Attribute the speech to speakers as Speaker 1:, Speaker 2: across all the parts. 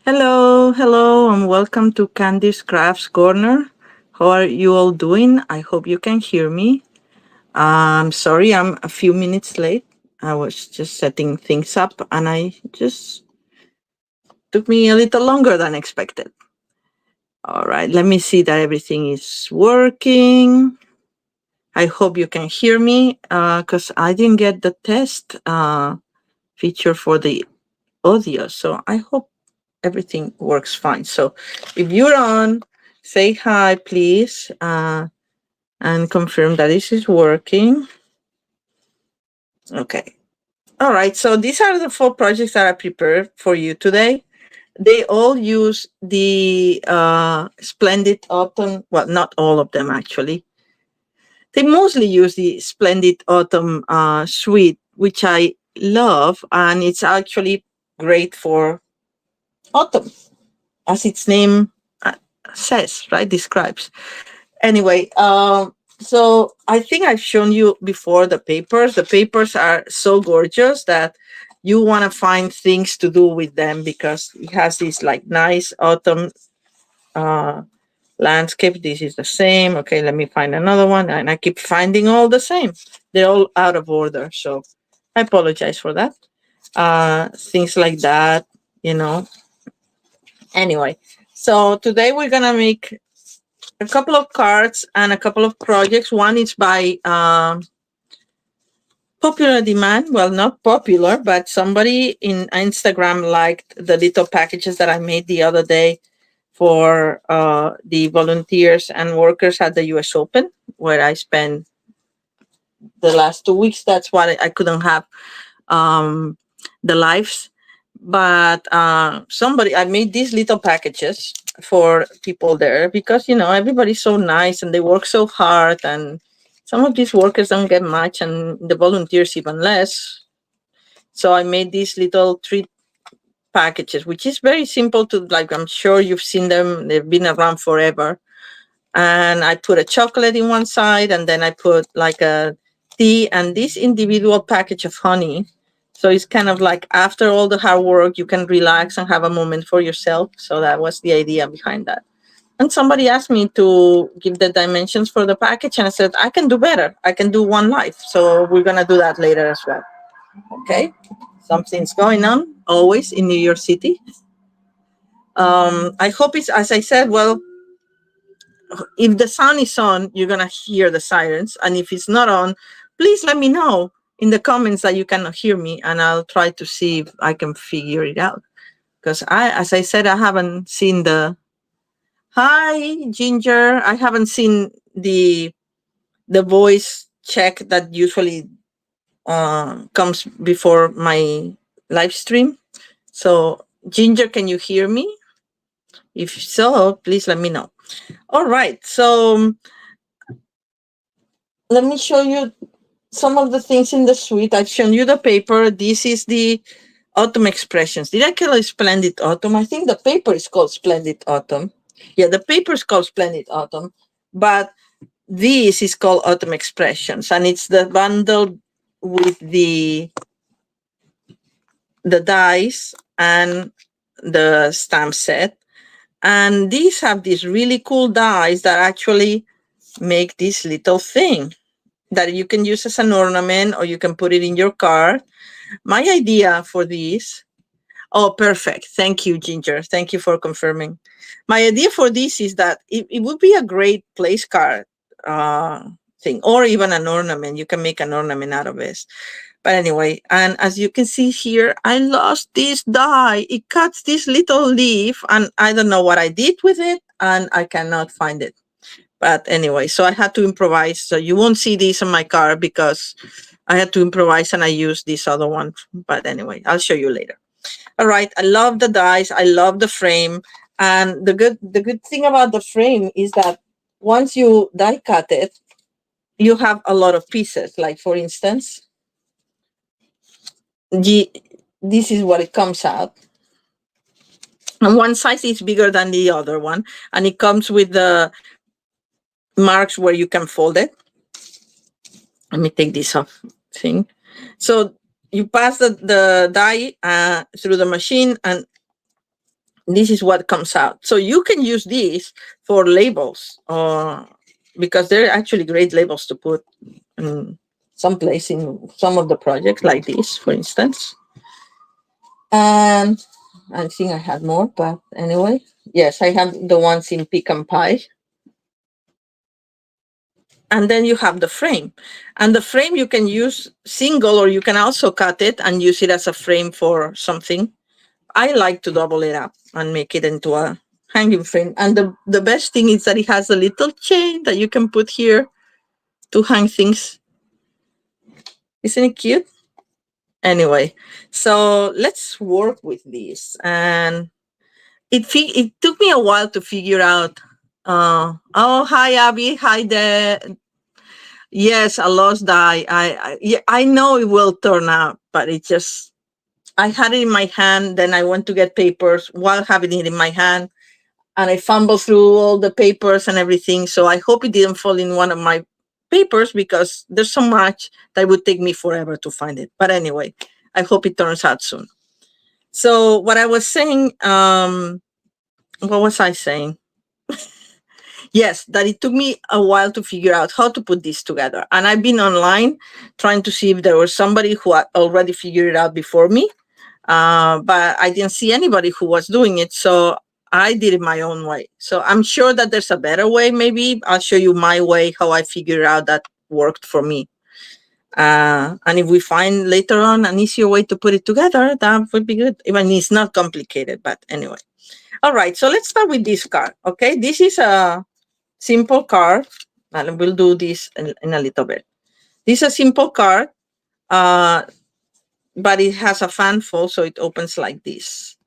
Speaker 1: Hello, and welcome to Candy's Crafts Corner. How are you all doing? I hope you can hear me. I'm sorry I'm a few minutes late. I was just setting things up and I just took me a little longer than expected. All right, let me see that everything is working. I hope you can hear me because I didn't get the test feature for the audio. So I hope everything works fine. So if you're on, say hi, please, and confirm that this is working. Okay. All right. So these are the 4 projects that I prepared for you today. They all use the Splendid Autumn. Well, not all of them actually. They mostly use the Splendid Autumn suite, which I love, and it's actually great for autumn, as its name says, right? Describes. Anyway, so I think I've shown you before the papers. The papers are so gorgeous that you want to find things to do with them because it has this like nice autumn uh, landscape. This is the same. Okay, let me find another one. And I keep finding all the same. They're all out of order. So I apologize for that. Things like that, you know. Anyway, so today we're going to make a couple of cards and a couple of projects. One is by popular demand. Well, not popular, but somebody in Instagram liked the little packages that I made the other day for the volunteers and workers at the US Open, where I spent the last 2 weeks. That's why I couldn't have um, the lives. But somebody, I made these little packages for people there because, you know, everybody's so nice and they work so hard. And some of these workers don't get much and the volunteers even less. So I made these little treat packages, which is very simple to like. I'm sure you've seen them. They've been around forever. And I put a chocolate in one side and then I put like a tea and this individual package of honey. So it's kind of like after all the hard work, you can relax and have a moment for yourself. So that was the idea behind that. And somebody asked me to give the dimensions for the package, and I said, I can do better. I can do one life. So we're going to do that later as well. Okay. Something's going on always in New York City. I hope it's, as I said, well, if the sound is on, you're gonna hear the sirens, and if it's not on, please let me know in the comments that you cannot hear me, and I'll try to see if I can figure it out. Because as I said, I haven't seen the hi Ginger. I haven't seen the voice check that usually comes before my live stream. So Ginger, can you hear me? If so, please let me know. All right, so let me show you some of the things in the suite. I've shown you the paper. This is the Autumn Expressions. Did I call it Splendid Autumn? I think the paper is called Splendid Autumn. Yeah, the paper is called Splendid Autumn, but this is called Autumn Expressions, and it's the bundle with the dies and the stamp set. And these have these really cool dies that actually make this little thing that you can use as an ornament or you can put it in your card. My idea for this, oh, perfect. Thank you, Ginger. Thank you for confirming. My idea for this is that it would be a great place card thing, or even an ornament. You can make an ornament out of this. But anyway, and as you can see here, I lost this die. It cuts this little leaf, and I don't know what I did with it, and I cannot find it. But anyway, so I had to improvise. So you won't see this on my card because I had to improvise and I used this other one. But anyway, I'll show you later. All right. I love the dies. I love the frame. And the good thing about the frame is that once you die cut it, you have a lot of pieces. Like for instance, this is what it comes out. And one size is bigger than the other one. And it comes with the marks where you can fold it. Let me take this off thing. So you pass the die through the machine and this is what comes out. So you can use these for labels, because they're actually great labels to put in someplace in some of the projects, like this, for instance. And I think I had more, but anyway, yes, I have the ones in pecan pie. And then you have the frame. And the frame you can use single, or you can also cut it and use it as a frame for something. I like to double it up and make it into a hanging frame. And the best thing is that it has a little chain that you can put here to hang things. Isn't it cute? Anyway, so let's work with this. And it took me a while to figure out. Oh, hi, Abby. Hi there. Yes, a lost die. Yeah, I know it will turn out, but it just, I had it in my hand. Then I went to get papers while having it in my hand, and I fumbled through all the papers and everything. So I hope it didn't fall in one of my papers, because there's so much that would take me forever to find it. But anyway, I hope it turns out soon. So what I was saying, what was I saying? Yes, that it took me a while to figure out how to put this together. And I've been online trying to see if there was somebody who had already figured it out before me. But I didn't see anybody who was doing it. So I did it my own way. So I'm sure that there's a better way. Maybe I'll show you my way, how I figured out that worked for me. And if we find later on an easier way to put it together, that would be good. Even it's not complicated, but anyway. All right, so let's start with this card. Okay, this is a simple card, and we'll do this in a little bit. This is a simple card, but it has a fan fold, so it opens like this.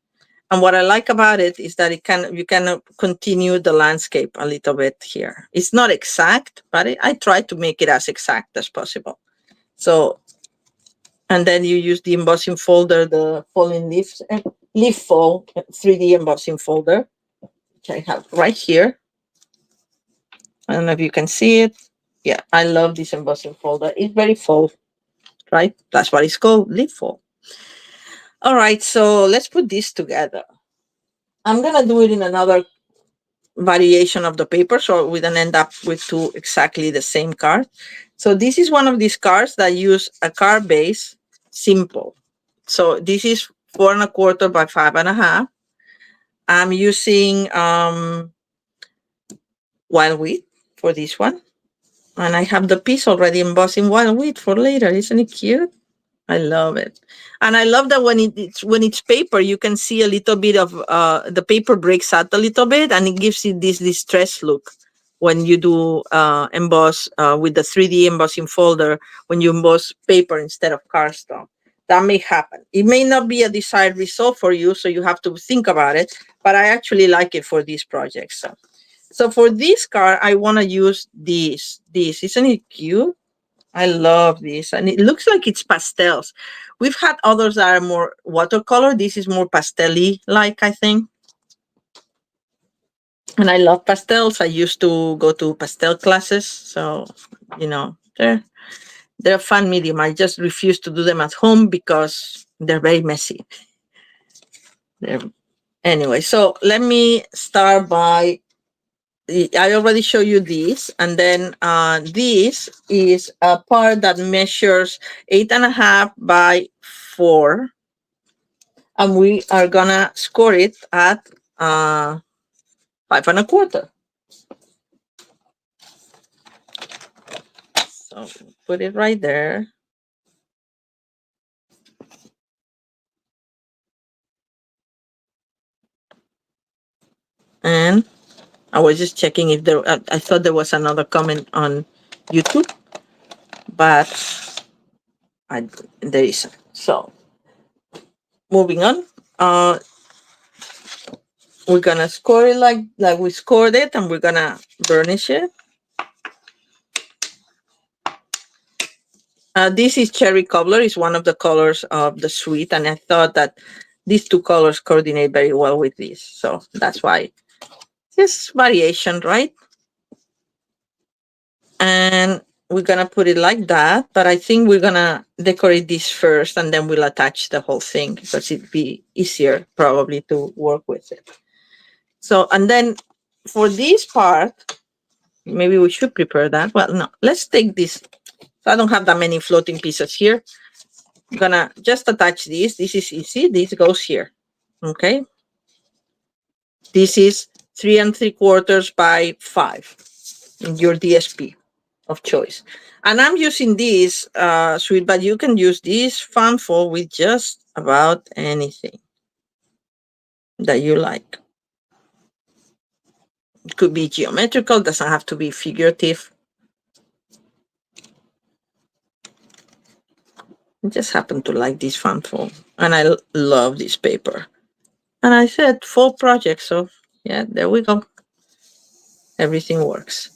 Speaker 1: And what I like about it is that you can continue the landscape a little bit here. It's not exact, but I try to make it as exact as possible. So, and then you use the embossing folder, the falling leaves, leaf fold 3D embossing folder, which I have right here. I don't know if you can see it. Yeah, I love this embossing folder. It's very full, right? That's what it's called, leaf fold. All right, so let's put this together. I'm gonna do it in another variation of the paper, so we don't end up with two exactly the same cards. So this is one of these cards that use a card base, simple. So this is 4¼ by 5½. I'm using wild wheat for this one. And I have the piece already embossed in wild wheat for later. Isn't it cute? I love it. And I love that when it's paper, you can see a little bit of the paper breaks out a little bit, and it gives you this distressed look when you do emboss with the 3D embossing folder, when you emboss paper instead of cardstock. That may happen. It may not be a desired result for you, so you have to think about it, but I actually like it for these projects. So for this card, I want to use this. Isn't it cute? I love this. And it looks like it's pastels. We've had others that are more watercolor. This is more pastel-y like, I think. And I love pastels. I used to go to pastel classes. So, they're a fun medium. I just refuse to do them at home because they're very messy. Anyway, so let me start by, I already showed you this, and then this is a part that measures 8½ by 4, and we are gonna score it at 5¼ So put it right there. And I was just checking if there, I thought there was another comment on YouTube, but there isn't. So moving on, we're gonna score it like we scored it, and we're gonna burnish it. This is cherry cobbler. It's one of the colors of the suite, and I thought that these two colors coordinate very well with this, so that's why. Just variation, right? And we're gonna put it like that, but I think we're gonna decorate this first and then we'll attach the whole thing because it'd be easier probably to work with it. So, and then for this part, maybe we should prepare that. Well, no, let's take this. So I don't have that many floating pieces here. I'm gonna just attach this. This is easy. This goes here. Okay. This is 3¾ by 5 in your DSP of choice. And I'm using this suite, but you can use this fan fold with just about anything that you like. It could be geometrical, doesn't have to be figurative. I just happen to like this fan fold, and I love this paper. And I said fall project, so yeah, there we go. Everything works.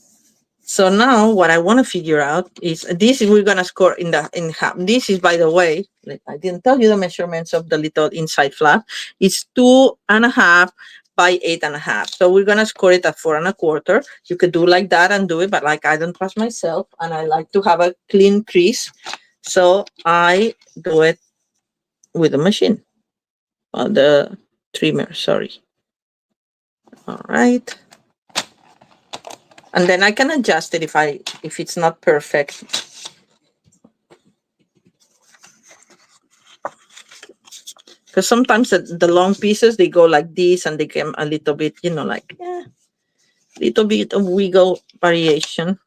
Speaker 1: So now what I want to figure out is this is we're gonna score in half. This is, by the way, I didn't tell you the measurements of the little inside flap. It's 2½ by 8½. So we're gonna score it at 4¼ You could do like that and do it, but like I don't trust myself and I like to have a clean crease. So I do it with a machine. The trimmer, sorry. All right. And then I can adjust it if it's not perfect. Because sometimes the long pieces, they go like this and they get a little bit, like, little bit of wiggle variation.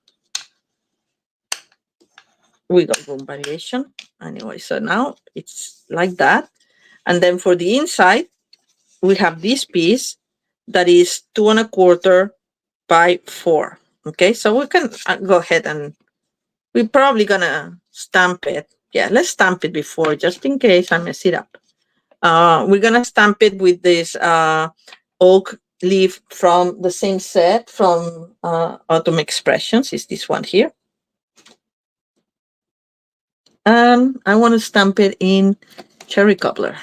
Speaker 1: Wiggle room variation. Anyway, so now it's like that. And then for the inside, we have this piece that is 2¼ by 4. Okay, so we can go ahead and we're probably gonna stamp it. Yeah, let's stamp it before, just in case I mess it up. We're gonna stamp it with this oak leaf from the same set from Autumn Expressions. Is this one here? And I want to stamp it in cherry cobbler.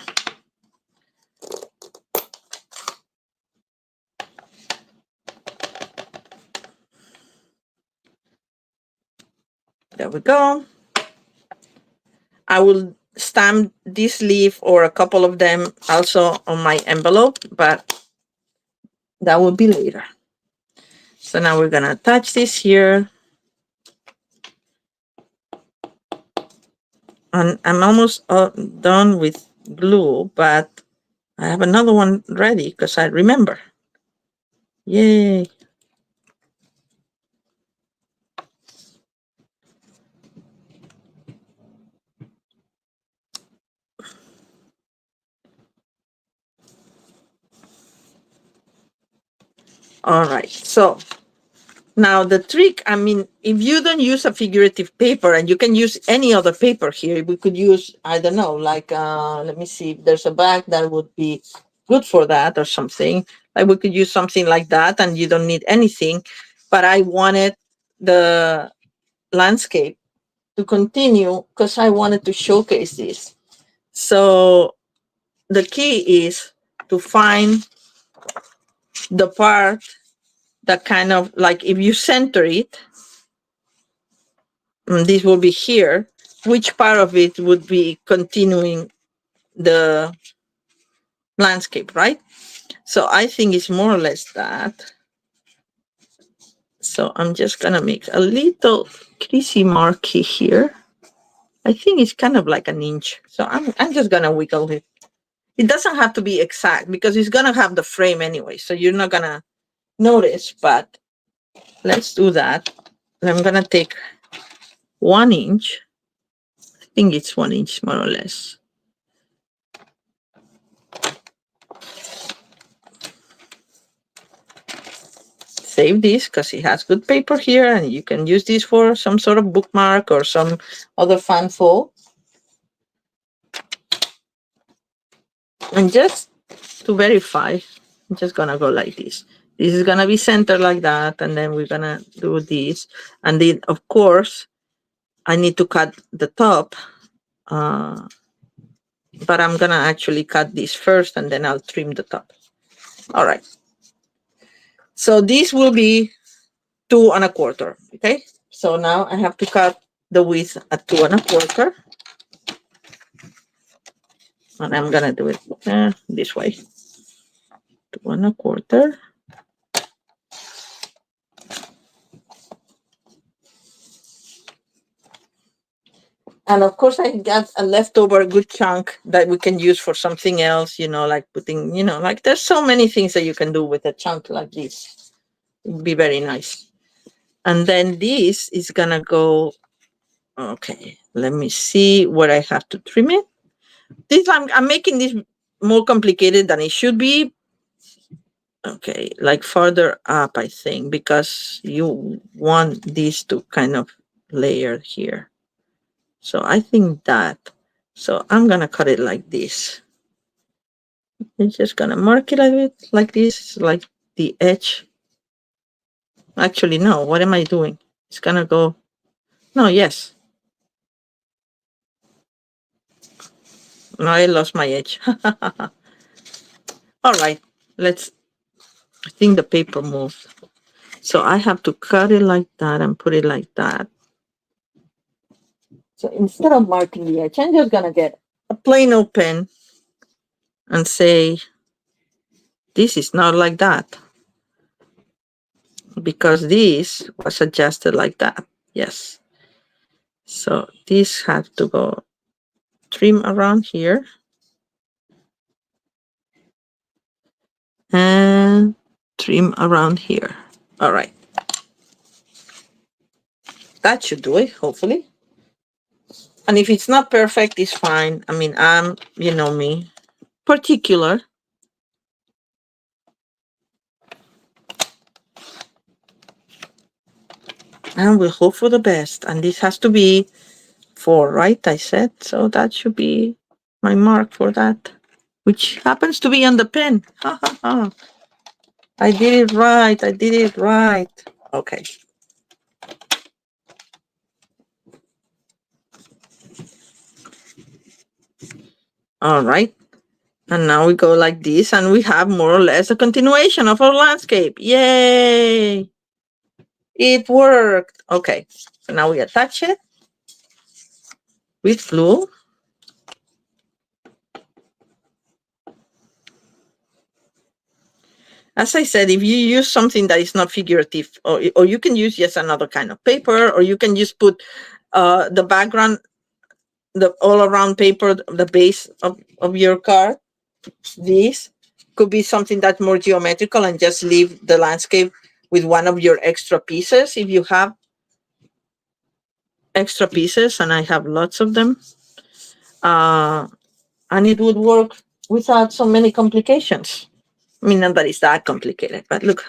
Speaker 1: There we go. I will stamp this leaf or a couple of them also on my envelope, but that will be later. So now we're gonna attach this here. And I'm almost done with glue, but I have another one ready because I remember. Yay. All right, so now the trick, I mean, if you don't use a figurative paper and you can use any other paper here, we could use, I don't know, like, let me see if there's a bag that would be good for that or something. Like we could use something like that and you don't need anything, but I wanted the landscape to continue because I wanted to showcase this. So the key is to find the part that kind of like if you center it, this will be here, which part of it would be continuing the landscape, right? So I think it's more or less that. So I'm just gonna make a little creasy marky here. I think it's kind of like an inch. So I'm just gonna wiggle it. It doesn't have to be exact because it's gonna have the frame anyway. So you're not gonna notice, but let's do that. I'm gonna take 1 inch. I think it's 1 inch more or less. Save this because it has good paper here and you can use this for some sort of bookmark or some other fan fold. And just to verify, I'm just gonna go like this. This is gonna be centered like that, and then we're gonna do this. And then, of course, I need to cut the top, but I'm gonna actually cut this first, and then I'll trim the top. All right. So this will be 2¼ okay? So now I have to cut the width at 2 1/4. And I'm gonna do it this way. 2 1/4. And of course, I got a leftover good chunk that we can use for something else, like putting, like there's so many things that you can do with a chunk like this. It'd be very nice. And then this is gonna go, okay, let me see where I have to trim it. I'm making this more complicated than it should be. Okay, like further up, I think, because you want this to kind of layer here. So I think that. So I'm gonna cut it like this. I'm just gonna mark it a bit like this, like the edge. Actually, no, what am I doing? It's gonna go, no, yes. No, I lost my edge. All right, I think the paper moved. So I have to cut it like that and put it like that. So instead of marking the edge, I'm just gonna get a plain old pen and say, this is not like that. Because this was adjusted like that. Yes. So this has to go trim around here. And trim around here. All right. That should do it, hopefully. And if it's not perfect, it's fine. I mean, you know me, particular. And we'll hope for the best. And this has to be 4, right? I said. So that should be my mark for that, which happens to be on the pen. Ha ha ha. I did it right. I did it right. Okay. All right. And now we go like this, and we have more or less a continuation of our landscape. Yay! It worked. Okay. So now we attach it with glue. As I said, if you use something that is not figurative, or you can use just another kind of paper, or you can just put the background, the all around paper, the base of your card. This could be something that's more geometrical and just leave the landscape with one of your extra pieces if you have extra pieces, and I have lots of them. And it would work without so many complications. I mean, not that it's that complicated, but look,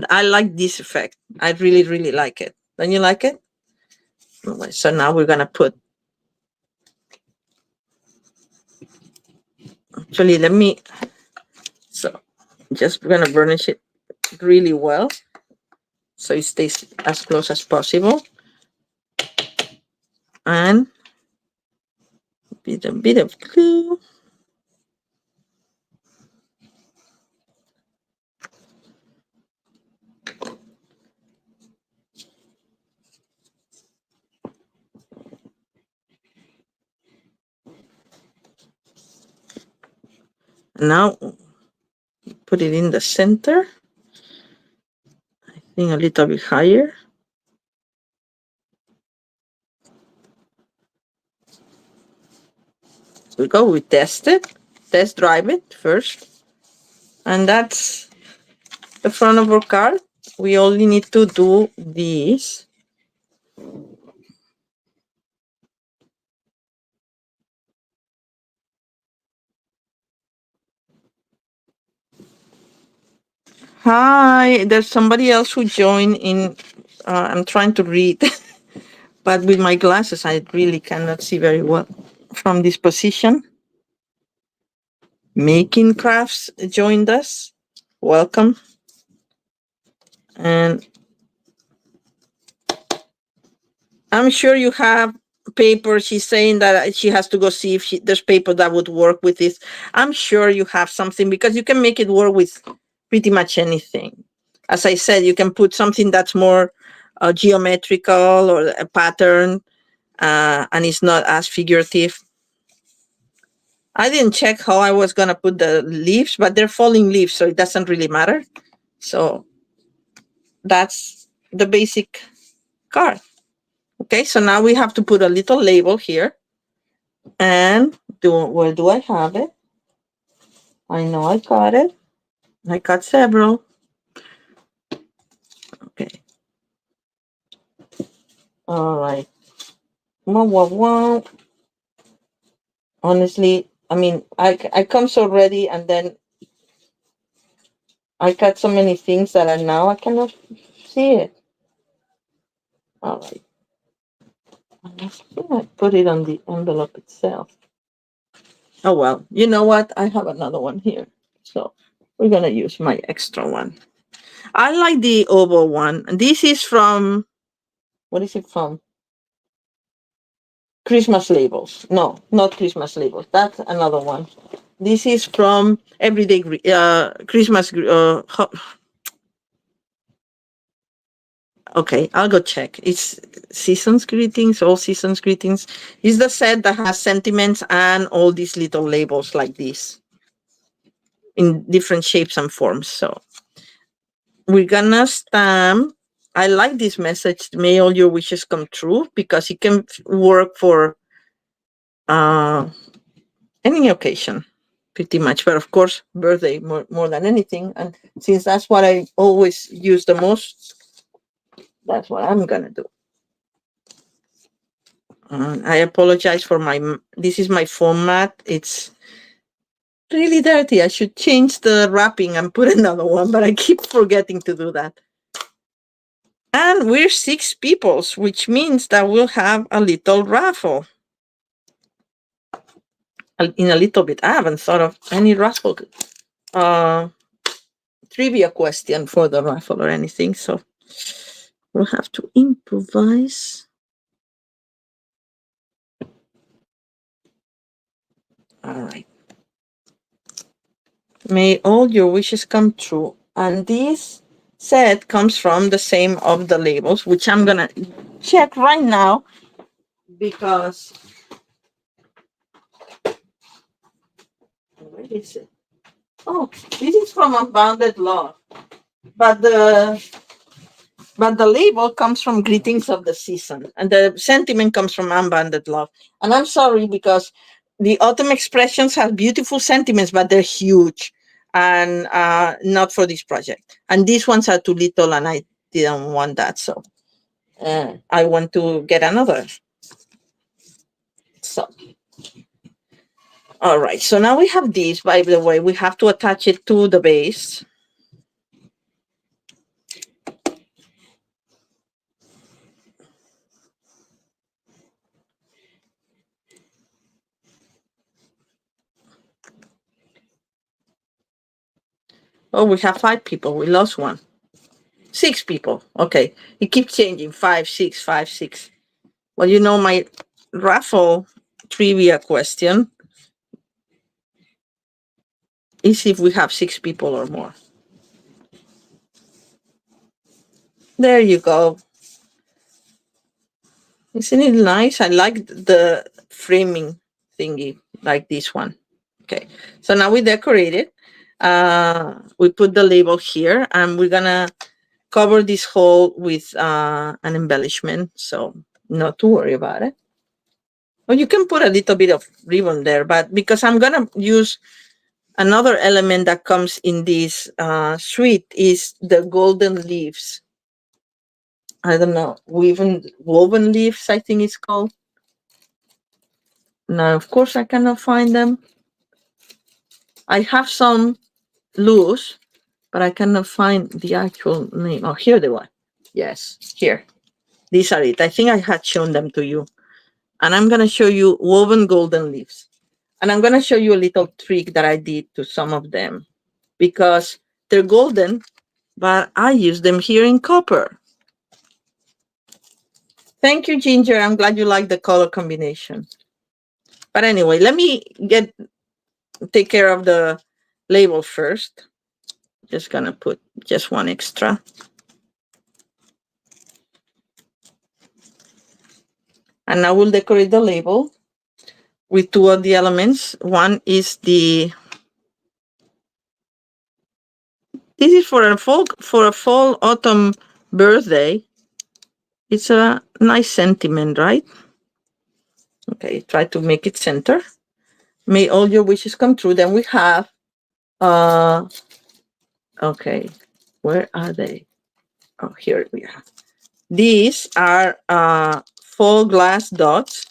Speaker 1: I like this effect. I really, really like it. Don't you like it? So now we're gonna put, actually, so just gonna burnish it really well so it stays as close as possible. And with a bit of glue. Now put it in the center. I think a little bit higher. We go, we test drive it first. And that's the front of our card. We only need to do this. Hi, there's somebody else who joined in. I'm trying to read, but with my glasses, I really cannot see very well from this position. Making Crafts joined us. Welcome. And I'm sure you have paper. She's saying that she has to go see if there's paper that would work with this. I'm sure you have something because you can make it work with pretty much anything. As I said, you can put something that's more geometrical or a pattern, and it's not as figurative. I didn't check how I was going to put the leaves, but they're falling leaves, so it doesn't really matter. So that's the basic card. Okay, so now we have to put a little label here. And where do I have it? I know I got it. I got several. Okay. All right. Wow. Honestly, I mean, I come so ready, and then I got so many things that I cannot see it. All right. I put it on the envelope itself. Oh, well, you know what? I have another one here. So we're going to use my extra one. I like the oval one. This is from, what is it from? Christmas labels. No, not Christmas labels. That's another one. This is from Everyday Christmas. Okay, I'll go check. It's Seasons Greetings, All Seasons Greetings. It's the set that has sentiments and all these little labels like this in different shapes and forms. So we're gonna stamp. I like this message, may all your wishes come true, because it can work for uh, any occasion, pretty much. But of course, birthday more than anything. And since that's what I always use the most, that's what I'm gonna do. I apologize for this is my format. It's really dirty. I should change the wrapping and put another one, but I keep forgetting to do that. And we're 6 peoples, which means that we'll have a little raffle. In a little bit. I haven't thought of any raffle trivia question for the raffle or anything, so we'll have to improvise. All right. May all your wishes come true. And this set comes from the same of the labels, which I'm gonna check right now because where is it? Oh, this is from Unbounded Love, but the label comes from Greetings of the Season, and the sentiment comes from Unbounded Love. And I'm sorry because the Autumn Expressions have beautiful sentiments, but they're huge and not for this project. And these ones are too little, and I didn't want that, so I want to get another. So, all right. So now we have this. By the way, we have to attach it to the base. Oh, we have 5 people. We lost one. 6 people. Okay. It keeps changing. 5, 6, 5, 6. Well, you know, my raffle trivia question is if we have 6 people or more. There you go. Isn't it nice? I like the framing thingy like this one. Okay. So now we decorate it. We put the label here, and we're going to cover this hole with an embellishment. So not to worry about it. Well, you can put a little bit of ribbon there, but because I'm going to use another element that comes in this suite is the golden leaves. I don't know, woven leaves, I think it's called. Now, of course, I cannot find them. I have some loose, but I cannot find the actual name. Oh, here they are. Yes, here. These are it. I think I had shown them to you. And I'm going to show you woven golden leaves. And I'm going to show you a little trick that I did to some of them because they're golden, but I use them here in copper. Thank you, Ginger. I'm glad you like the color combination. But anyway, let me take care of the label first. Just gonna put just one extra. And I will decorate the label with two of the elements. One is this is for a fall autumn birthday. It's a nice sentiment, right? Okay, try to make it center. May all your wishes come true. Then we have okay, where are they? Oh, here we are. These are full glass dots,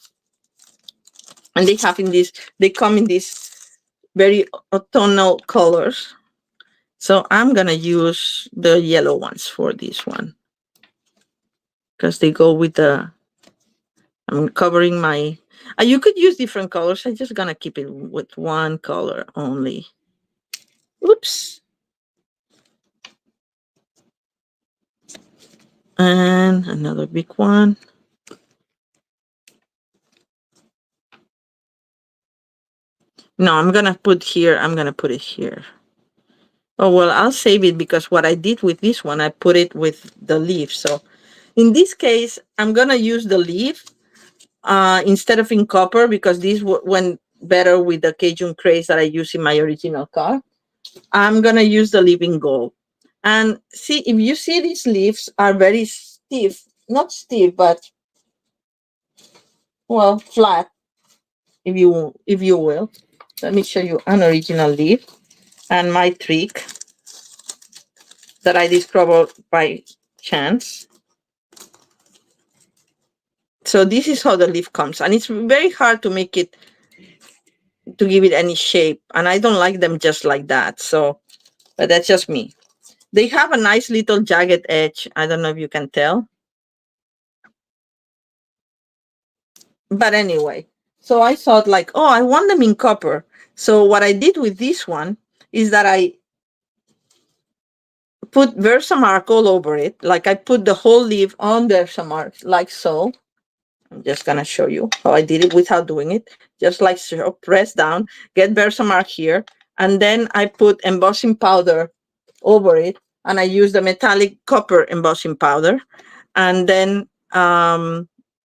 Speaker 1: and they come in these very autumnal colors. So I'm gonna use the yellow ones for this one because they go with the. I'm covering my. You could use different colors. I'm just gonna keep it with one color only. Oops. And another big one. No, I'm gonna put it here. Oh, well, I'll save it because what I did with this one, I put it with the leaf. So in this case, I'm gonna use the leaf instead of in copper because this went better with the Cajun craze that I use in my original car. I'm gonna use the leaf in gold. And see, if you see these leaves are very stiff, not stiff, but well, flat, if you will. Let me show you an original leaf and my trick that I discovered by chance. So this is how the leaf comes, and it's very hard to make it, to give it any shape, and I don't like them just like that. So, but that's just me. They have a nice little jagged edge. I don't know if you can tell. But anyway, so I thought like, oh, I want them in copper. So what I did with this one is that I put Versamark all over it. Like I put the whole leaf on Versamark, like so. I'm just gonna show you how I did it without doing it. Just like so, press down, get Versamark here, and then I put embossing powder over it, and I use the metallic copper embossing powder, and then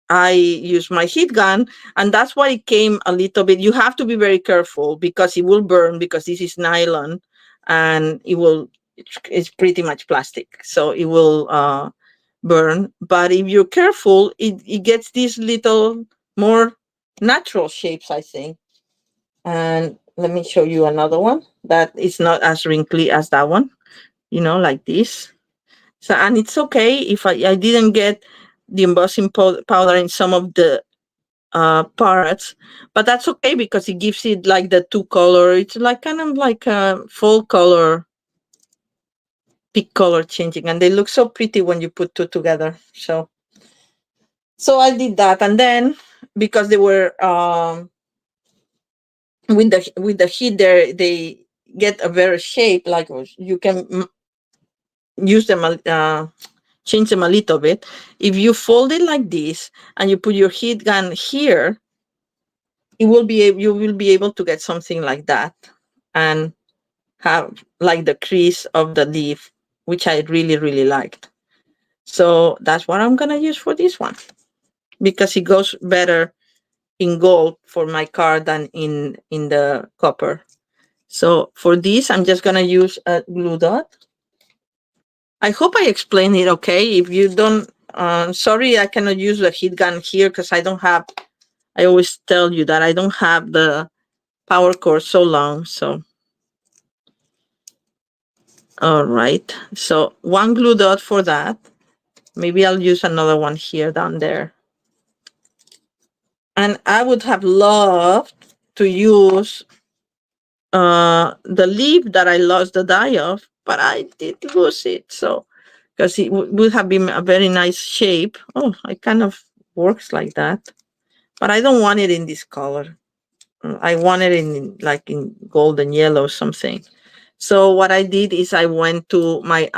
Speaker 1: I use my heat gun, and that's why it came a little bit. You have to be very careful because it will burn because this is nylon, and it will. It's pretty much plastic, so it will burn. But if you're careful, it gets these little more natural shapes, I think. And let me show you another one that is not as wrinkly as that one, like this. So, and it's okay if I didn't get the embossing powder in some of the parts, but that's okay because it gives it like the two color. It's like kind of like a full color, peak color changing, and they look so pretty when you put two together. So I did that, and then because they were with the heat, there they get a very shape. Like you can use them, change them a little bit. If you fold it like this and you put your heat gun here, you will be able to get something like that, and have like the crease of the leaf, which I really really liked. So that's what I'm gonna use for this one because it goes better in gold for my car than in the copper. So for this, I'm just gonna use a glue dot. I hope I explained it okay. If you don't, sorry, I cannot use the heat gun here because I don't have. I always tell you that I don't have the power cord so long. So, all right. So one glue dot for that. Maybe I'll use another one here down there. And I would have loved to use the leaf that I lost the dye of, but I did lose it. So, because it would have been a very nice shape. Oh, it kind of works like that, but I don't want it in this color. I want it in like in golden yellow something. So what I did is I went to my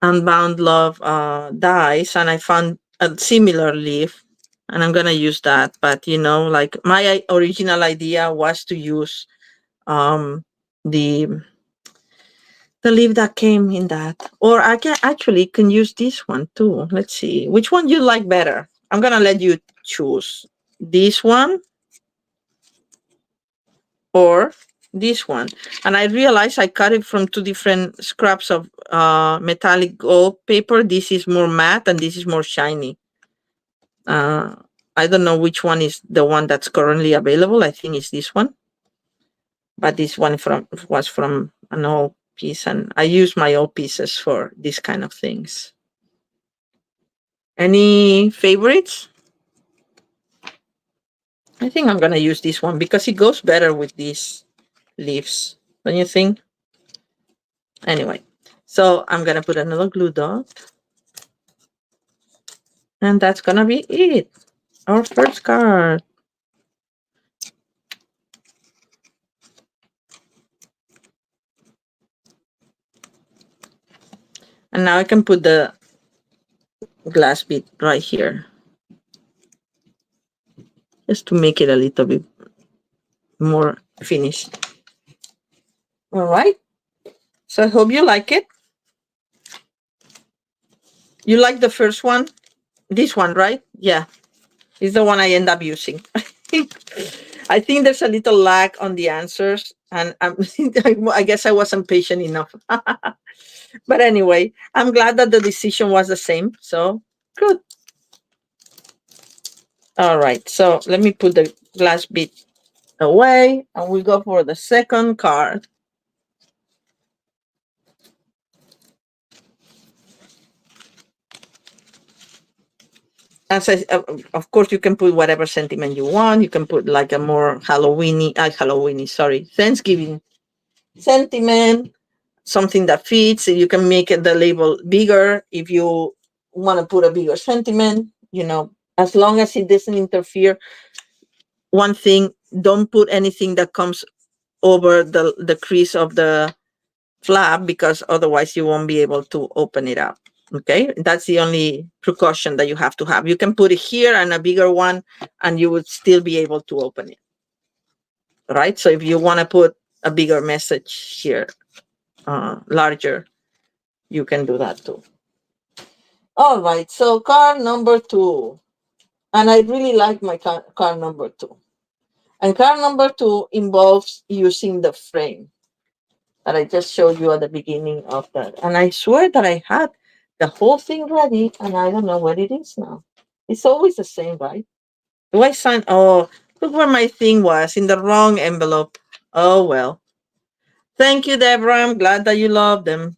Speaker 1: Unbound Love dyes, and I found a similar leaf, and I'm gonna use that. But like my original idea was to use the leaf that came in that, or I can use this one too. Let's see which one you like better. I'm gonna let you choose this one or this one. And I realized I cut it from two different scraps of metallic gold paper. This is more matte and this is more shiny. I don't know which one is the one that's currently available. I think it's this one. But this one was from an old piece, and I use my old pieces for these kind of things. Any favorites? I think I'm gonna use this one because it goes better with these leaves, don't you think? Anyway, so I'm gonna put another glue dot, and that's gonna be it. Our first card. And now I can put the glass bit right here, just to make it a little bit more finished. All right. So I hope you like it. You like the first one? This one, right? Yeah. It's the one I end up using. I think there's a little lag on the answers, and I guess I wasn't patient enough. But anyway, I'm glad that the decision was the same. So good. All right. So let me put the glass bit away, and we go for the second card. As of course, you can put whatever sentiment you want. You can put like a more Halloweeny, Thanksgiving sentiment, something that fits. You can make the label bigger if you want to put a bigger sentiment, as long as it doesn't interfere. One thing, don't put anything that comes over the crease of the flap, because otherwise you won't be able to open it up. Okay, that's the only precaution that you have to have. You can put it here and a bigger one, and you would still be able to open it. Right? So if you want to put a bigger message here, larger, you can do that too. All right, so card number 2. And I really like my card number 2. And card number 2 involves using the frame that I just showed you at the beginning of that. And I swear that I had the whole thing ready, and I don't know what it is now. It's always the same, right? Do I sign? Oh, look where my thing was, in the wrong envelope. Oh, well. Thank you, Deborah. I'm glad that you love them.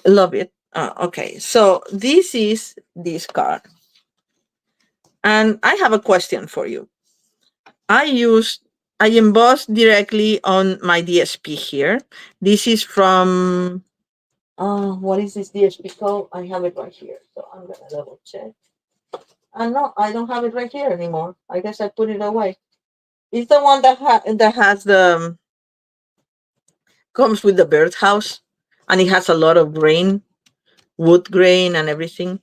Speaker 1: Love it. Okay, so this is this card. And I have a question for you. I embossed directly on my DSP here. This is from, what is this DSP called? I have it right here. So I'm going to double check. And no, I don't have it right here anymore. I guess I put it away. It's the one that has the, comes with the birdhouse, and it has a lot of grain, wood grain and everything.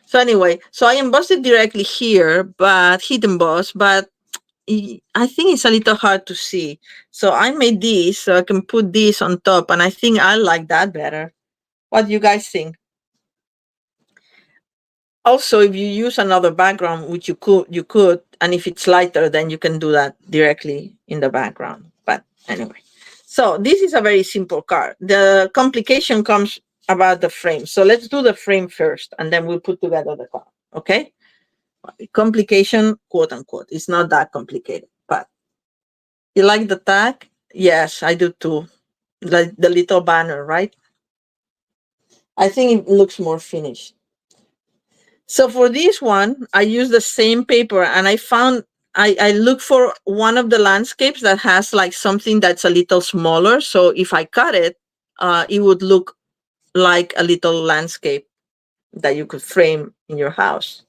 Speaker 1: So anyway, so I embossed it directly here, but hit emboss, but I think it's a little hard to see. So I made this so I can put this on top, and I think I like that better. What do you guys think? Also, if you use another background, which you could, and if it's lighter, then you can do that directly in the background. But anyway, so this is a very simple card. The complication comes about the frame. So let's do the frame first, and then we'll put together the card. Okay? Complication, quote unquote. It's not that complicated, but you like the tag? Yes, I do too. Like the little banner, right? I think it looks more finished. So for this one, I use the same paper, and I look for one of the landscapes that has like something that's a little smaller. So if I cut it, it would look like a little landscape that you could frame in your house.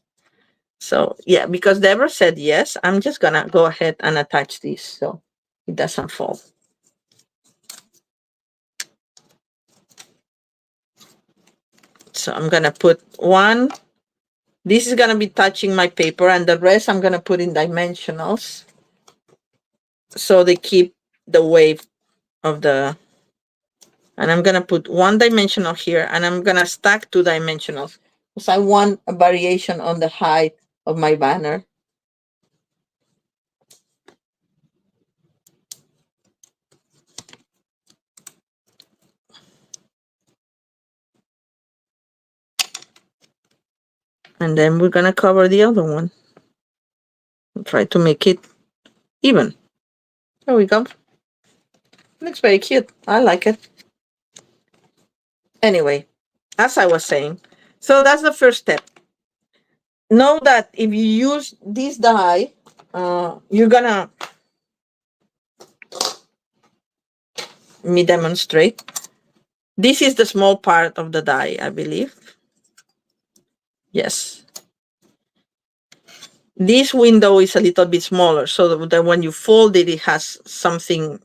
Speaker 1: So yeah, because Deborah said yes, I'm just gonna go ahead and attach this so it doesn't fall. So I'm gonna put one. This is gonna be touching my paper, and the rest I'm gonna put in dimensionals, so they keep the wave of the. And I'm gonna put one dimensional here, and I'm gonna stack 2 dimensionals. because I want a variation on the height of my banner. And then we're gonna cover the other one. Try to make it even. There we go. Looks very cute. I like it. Anyway, as I was saying, so that's the first step. Know that if you use this die, you're gonna, me demonstrate. This is the small part of the die, I believe. Yes. This window is a little bit smaller, so that when you fold it, it has something.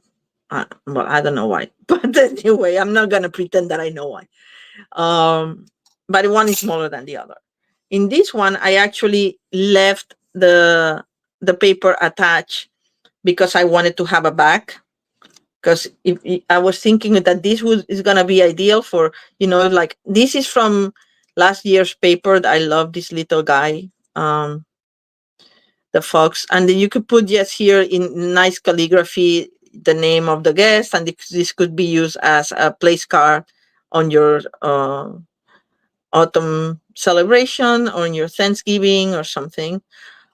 Speaker 1: Well, I don't know why, but anyway, I'm not gonna pretend that I know why. But one is smaller than the other. In this one, I actually left the paper attached because I wanted to have a back. Because if I was thinking that this is gonna be ideal for, like this is from last year's paper. I love this little guy, the fox, and then you could put just here in nice calligraphy the name of the guest, and this could be used as a place card on your autumn celebration, or on your Thanksgiving or something.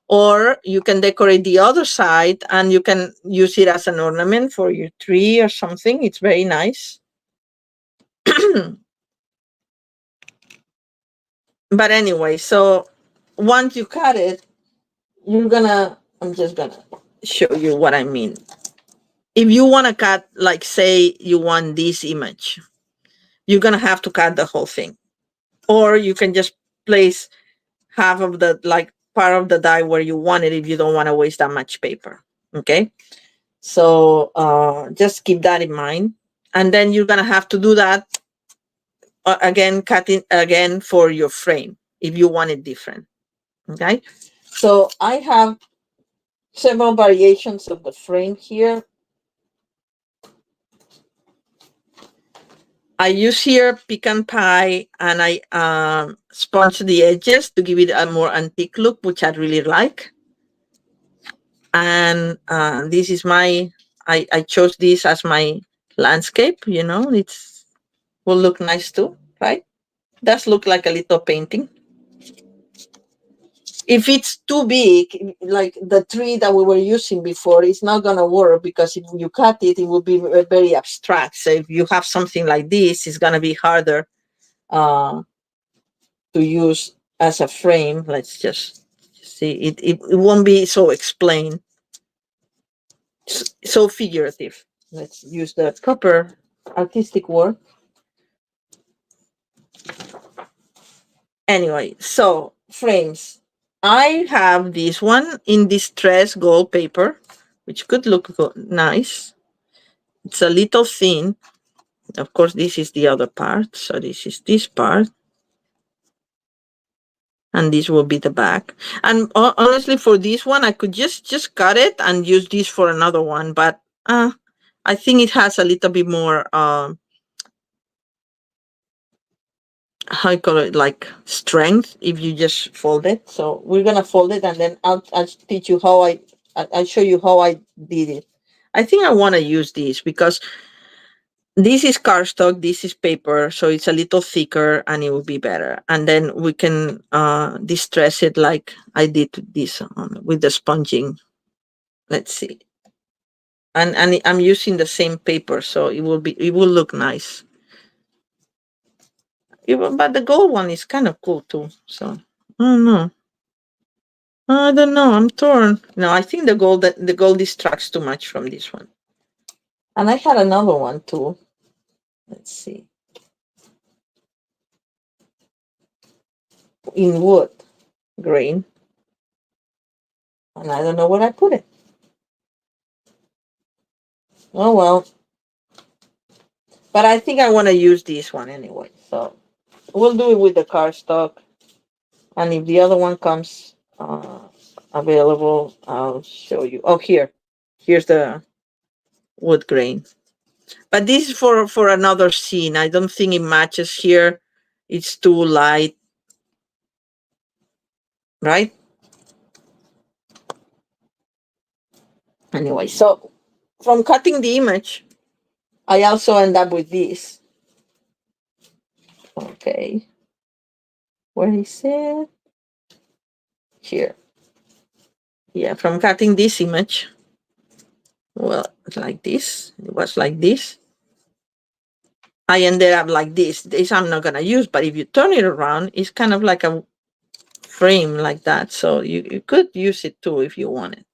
Speaker 1: Or you can decorate the other side and you can use it as an ornament for your tree or something. It's very nice. But anyway, so once you cut it, I'm just gonna show you what I mean. If you want to cut, like say you want this image, you're gonna have to cut the whole thing. Or you can just place half of the, like part of the die where you want it, if you don't want to waste that much paper. Okay. So just keep that in mind. And then you're gonna have to do that again, cutting again for your frame if you want it different. Okay. So I have several variations of the frame here. I use here pecan pie, and I sponge the edges to give it a more antique look, which I really like. And this is I chose this as my landscape. It's will look nice too, right? Does look like a little painting. If it's too big, like the tree that we were using before, it's not gonna work, because if you cut it, it will be very abstract. So if you have something like this, it's gonna be harder to use as a frame. Let's just see it. It won't be so explained, so figurative. Let's use the proper artistic word. Anyway, so frames. I have this one in distress gold paper, which could look nice. It's a little thin. Of course, this is the other part. So this is this part. And this will be the back. And honestly, for this one, I could just cut it and use this for another one. But I think it has a little bit more, how you call it, like strength, if you just fold it. So we're gonna fold it, and then I'll teach you how I'll show you how I did it. I think I want to use this because this is cardstock, this is paper, so it's a little thicker and it will be better. And then we can distress it like I did this with the sponging. Let's see. And I'm using the same paper, so it will look nice. But the gold one is kind of cool too. So I don't know. I don't know. I'm torn. No, I think the gold distracts too much from this one. And I had another one too. Let's see. In wood grain. And I don't know where I put it. Oh well. But I think I want to use this one anyway. So we'll do it with the cardstock. And if the other one comes available, I'll show you. Oh, here's the wood grain. But this is for another scene. I don't think it matches here. It's too light. right? Anyway, so from cutting the image, I also end up with this. Okay, where is it? Here. Yeah, from cutting this image, well, like this, it was like this. I ended up like this. This I'm not gonna use, but if you turn it around, it's kind of like a frame like that. So you could use it too if you want it.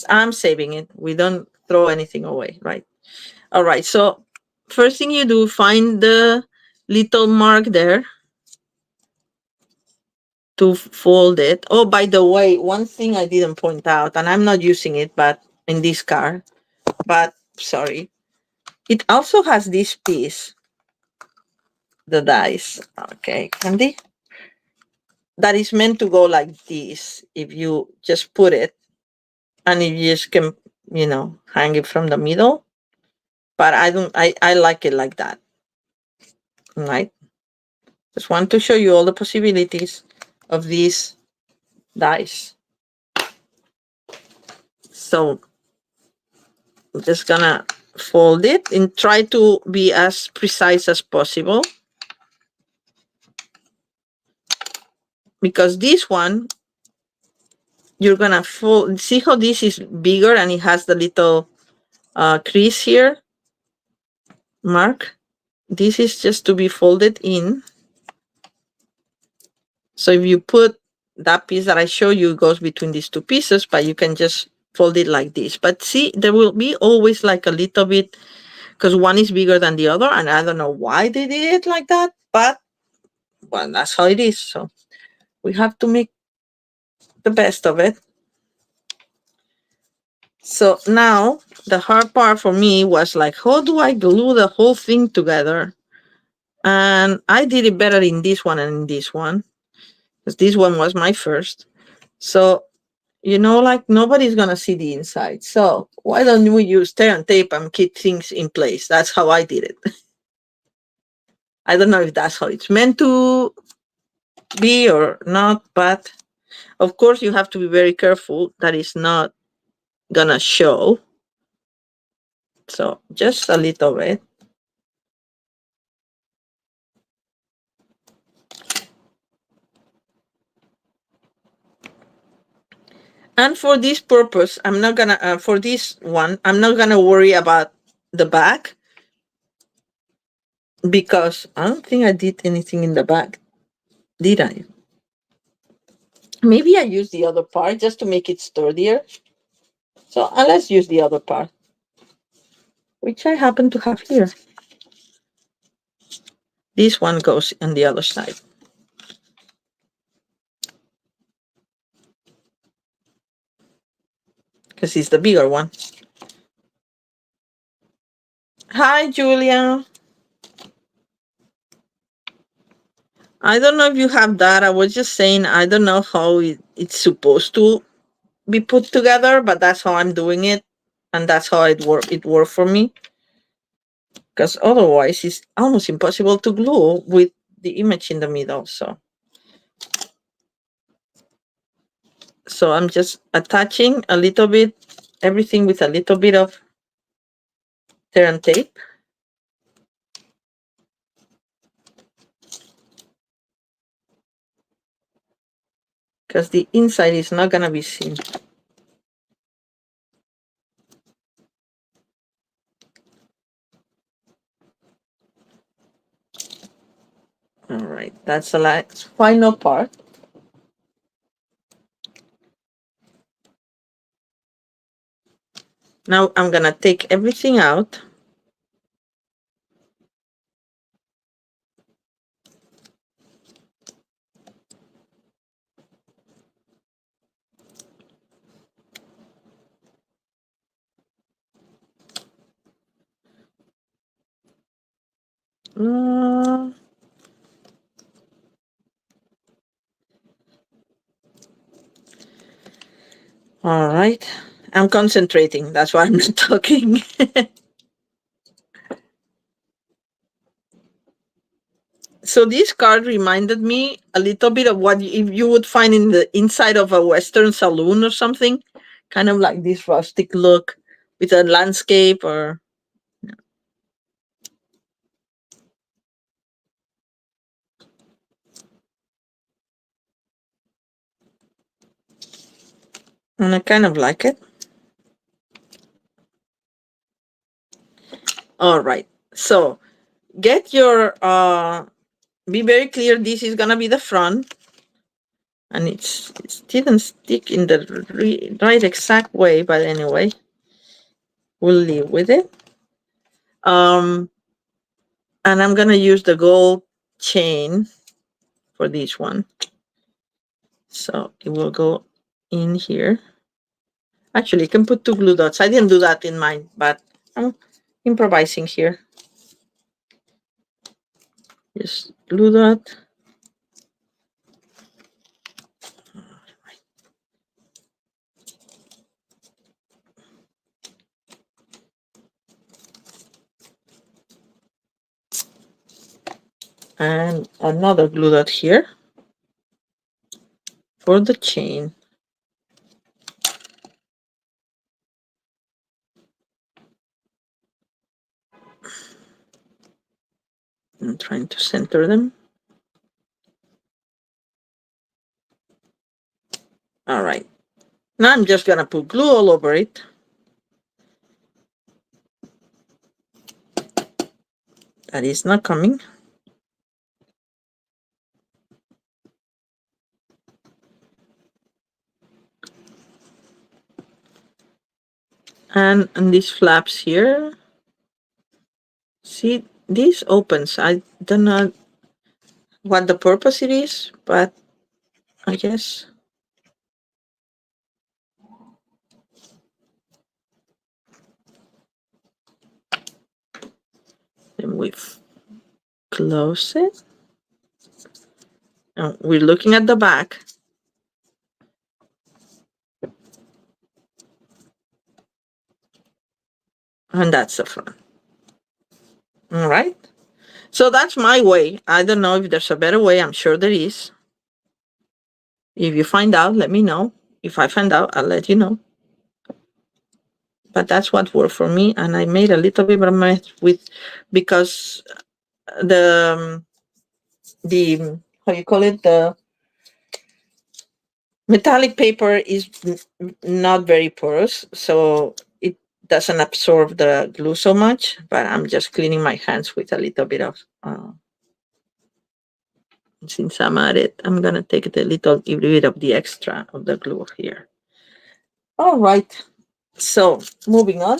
Speaker 1: I'm saving it. We don't throw anything away, right? All right. So first thing you do, find the little mark there to fold it. Oh, by the way, one thing I didn't point out, and I'm not using it, but in this card, but sorry, it also has this piece, the dice. Okay, Candy, that is meant to go like this. If you just put it, and if you just can, hang it from the middle. But I don't. I like it like that. Right. Just want to show you all the possibilities of these dice. So I'm just gonna fold it and try to be as precise as possible, because this one you're gonna fold. See how this is bigger and it has the little crease here mark. This is just to be folded in. So if you put that piece that I show you, it goes between these two pieces, but you can just fold it like this. But see, there will be always like a little bit, because one is bigger than the other, and I don't know why they did it like that, but well, that's how it is. So we have to make the best of it. So now the hard part for me was like, how do I glue the whole thing together? And I did it better in this one and in this one, because this one was my first. So, like nobody's going to see the inside. So why don't we use tear and tape and keep things in place? That's how I did it. I don't know if that's how it's meant to be or not, but of course you have to be very careful that it's not going to show. So just a little bit. And for this purpose, I'm not gonna, for this one, I'm not gonna worry about the back, because I don't think I did anything in the back. Did I? Maybe I used the other part just to make it sturdier. So let's use the other part, which I happen to have here. This one goes on the other side, because it's the bigger one. Hi, Julia. I don't know if you have that. I was just saying, I don't know how it's supposed to be put together, but that's how I'm doing it. And that's how it worked for me. Because otherwise it's almost impossible to glue with the image in the middle. So I'm just attaching a little bit, everything with a little bit of tear and tape. Because the inside is not going to be seen. All right, that's the last final part. Now I'm going to take everything out. Uh, all right. I'm concentrating. That's why I'm not talking. So this card reminded me a little bit of what you would find in the inside of a Western saloon or something, kind of like this rustic look with a landscape or. And I kind of like it. All right. So get your, be very clear, this is going to be the front. And it didn't stick in the right exact way, but anyway, we'll live with it. And I'm going to use the gold chain for this one. So it will go in here. Actually, you can put 2 glue dots. I didn't do that in mine, but I'm improvising here. Just glue dot. And another glue dot here for the chain. I'm trying to center them. All right. Now I'm just going to put glue all over it. That is not coming. And these flaps here. See, this opens. I don't know what the purpose it is, but I guess. Then we close it. And we're looking at the back. And that's the front. All right. So that's my way. I don't know if there's a better way. I'm sure there is. If you find out, let me know. If I find out, I'll let you know. But that's what worked for me. And I made a little bit of a mess with, because the how you call it, the metallic paper is not very porous, so it doesn't absorb the glue so much. But I'm just cleaning my hands with a little bit of, since I'm at it, I'm gonna take a little bit of the extra of the glue here. All right, so moving on.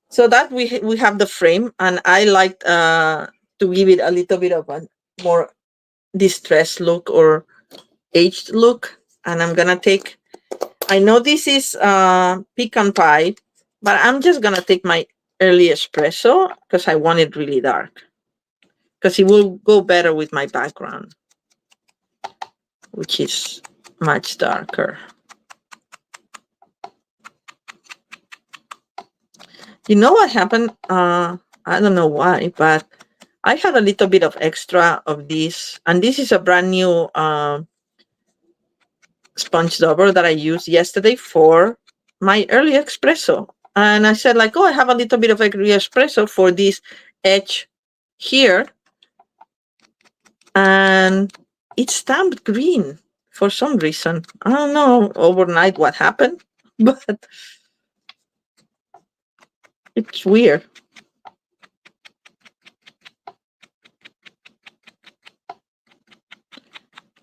Speaker 1: So that we have the frame, and I like to give it a little bit of a more distressed look or aged look. And I'm gonna take, I know this is pecan pie, but I'm just gonna take my early espresso because I want it really dark, because it will go better with my background, which is much darker. You know what happened? I don't know why, but I had a little bit of extra of this, and this is a brand new sponge dauber that I used yesterday for my early espresso. And I said, like, oh, I have a little bit of early espresso for this edge here. And it's stamped green for some reason. I don't know overnight what happened, but it's weird.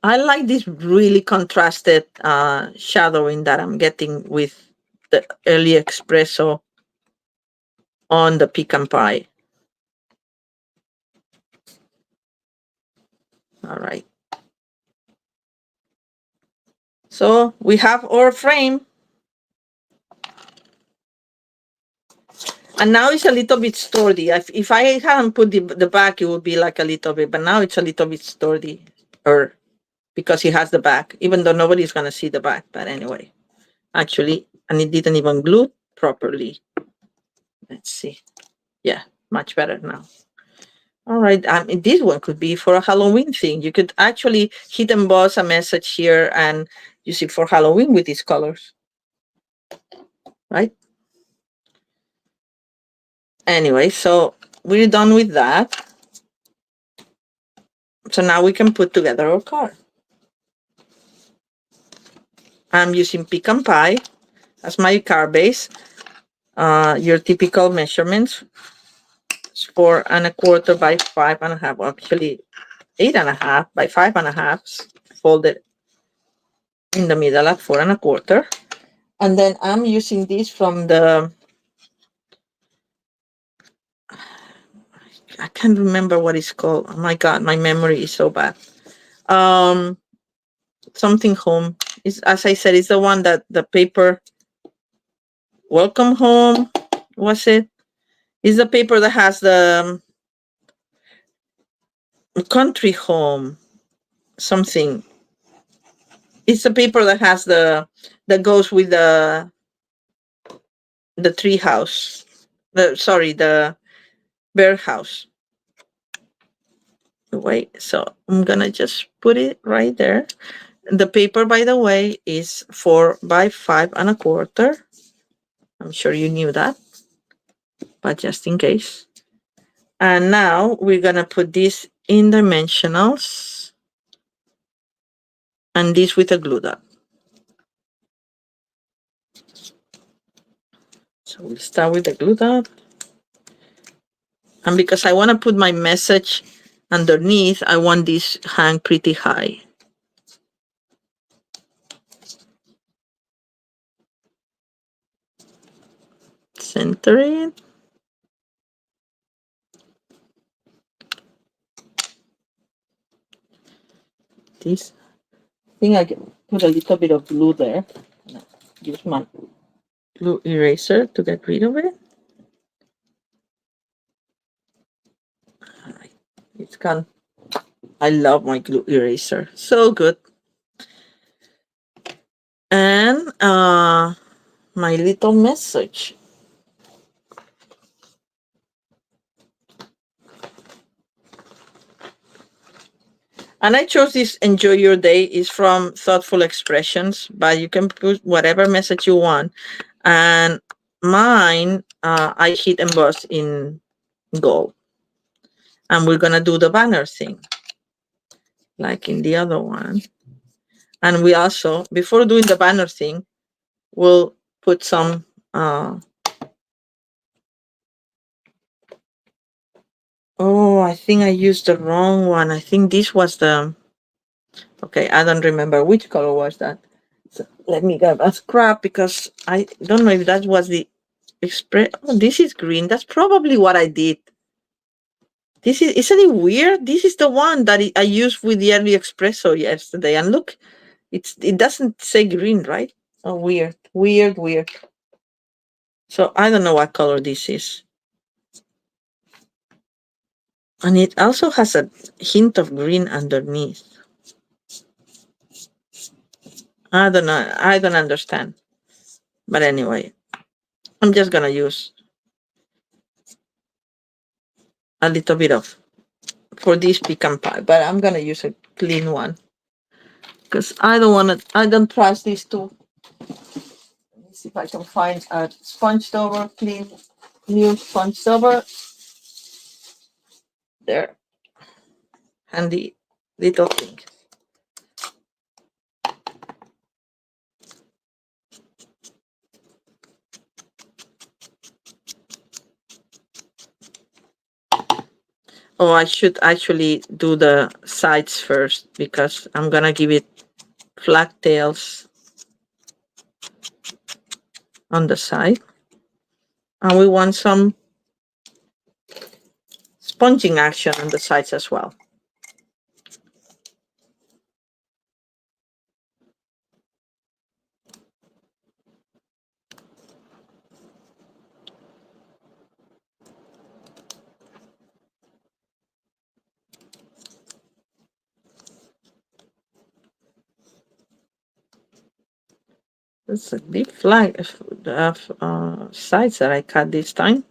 Speaker 1: I like this really contrasted shadowing that I'm getting with the early espresso on the pecan pie. All right. So we have our frame. And now it's a little bit sturdy. If I hadn't put the back, it would be like a little bit, but now it's a little bit sturdy, or because it has the back, even though nobody's going to see the back. But anyway, actually, and it didn't even glue properly. Let's see. Yeah, much better now. All right. This one could be for a Halloween thing. You could actually hit emboss a message here and use it for Halloween with these colors, right? Anyway, so we're done with that. So now we can put together our card. I'm using pecan pie as my card base. Your typical measurements, 4¼ by 5½. Actually, 8½ by 5½ folded in the middle at 4¼ and then I'm using this from the, I can't remember what it's called. Oh my god, my memory is so bad. um Something home is, as I said, it's the one that the paper, welcome home, was it? Is the paper that has the country home something. It's the paper that has the, that goes with the tree house, the bear house. Wait, so I'm gonna just put it right there. The paper, by the way, is 4 by 5¼ I'm sure you knew that, but just in case. And now we're gonna put this in dimensionals and this with a glue dot. So we'll start with the glue dot. And because I want to put my message underneath, I want this hang pretty high. Center it. This, I think I can put a little bit of glue there. Use my glue eraser to get rid of it. All right, it's gone. I love my glue eraser. So good. And my little message. And I chose this Enjoy Your Day is from Thoughtful Expressions, but you can put whatever message you want. And mine, I hit emboss in gold. And we're going to do the banner thing, like in the other one. And we also, before doing the banner thing, we'll put some, oh, I think I used the wrong one. I think this was the, okay, I don't remember which color was that. So let me grab a scrap because I don't know if that was the express. Oh, this is green. That's probably what I did. This is, isn't it weird? This is the one that I used with the early espresso yesterday. And look, it doesn't say green, right? Oh, weird, weird, weird. So I don't know what color this is. And it also has a hint of green underneath. I don't know. I don't understand. But anyway, I'm just gonna use a little bit of for this pecan pie, but I'm gonna use a clean one because I don't want to. I don't trust these two. Let me see if I can find a sponged over, clean, new sponged over. There, handy little thing. Oh, I should actually do the sides first because I'm gonna give it flat tails on the side. And we want some sponging action on the sides as well. It's a deep flag of sides that I cut this time.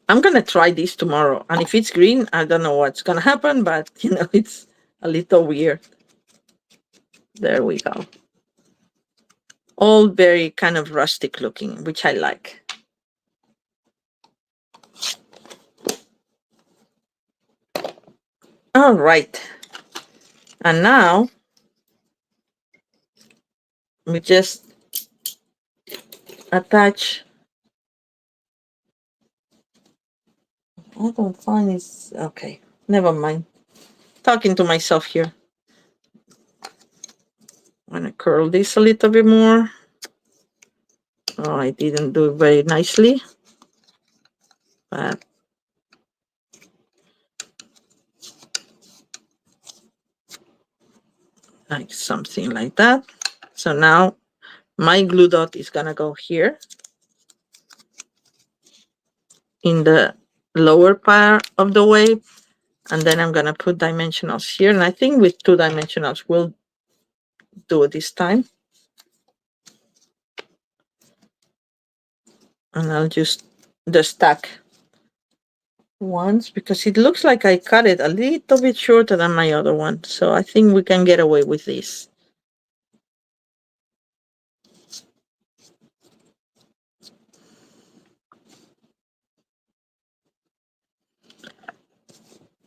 Speaker 1: I'm gonna try this tomorrow, and if it's green, I don't know what's gonna happen, but it's a little weird. There we go. All very kind of rustic looking, which I like. All right. And now we just attach. I don't find it's okay. Never mind. Talking to myself here. I'm gonna curl this a little bit more. Oh, I didn't do it very nicely, but like something like that. So now my glue dot is gonna go here in the lower part of the wave, and then I'm gonna put dimensionals here. And I think with 2 dimensionals we'll do it this time. And I'll just the stack once, because it looks like I cut it a little bit shorter than my other one. So I think we can get away with this.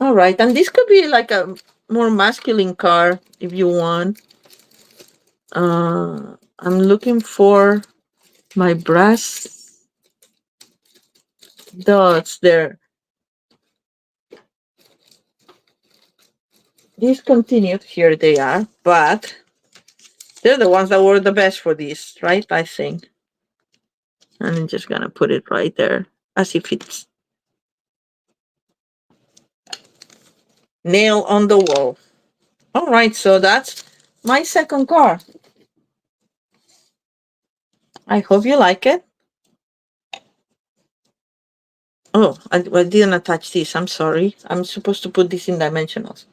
Speaker 1: All right, and this could be like a more masculine car if you want. I'm looking for my brass dots there. Discontinued, here they are, but they're the ones that were the best for this, right? I think. And I'm just gonna put it right there as if it's nail on the wall. All right, so that's my second car. I hope you like it. Oh, I didn't attach this. I'm sorry. I'm supposed to put this in dimensionals.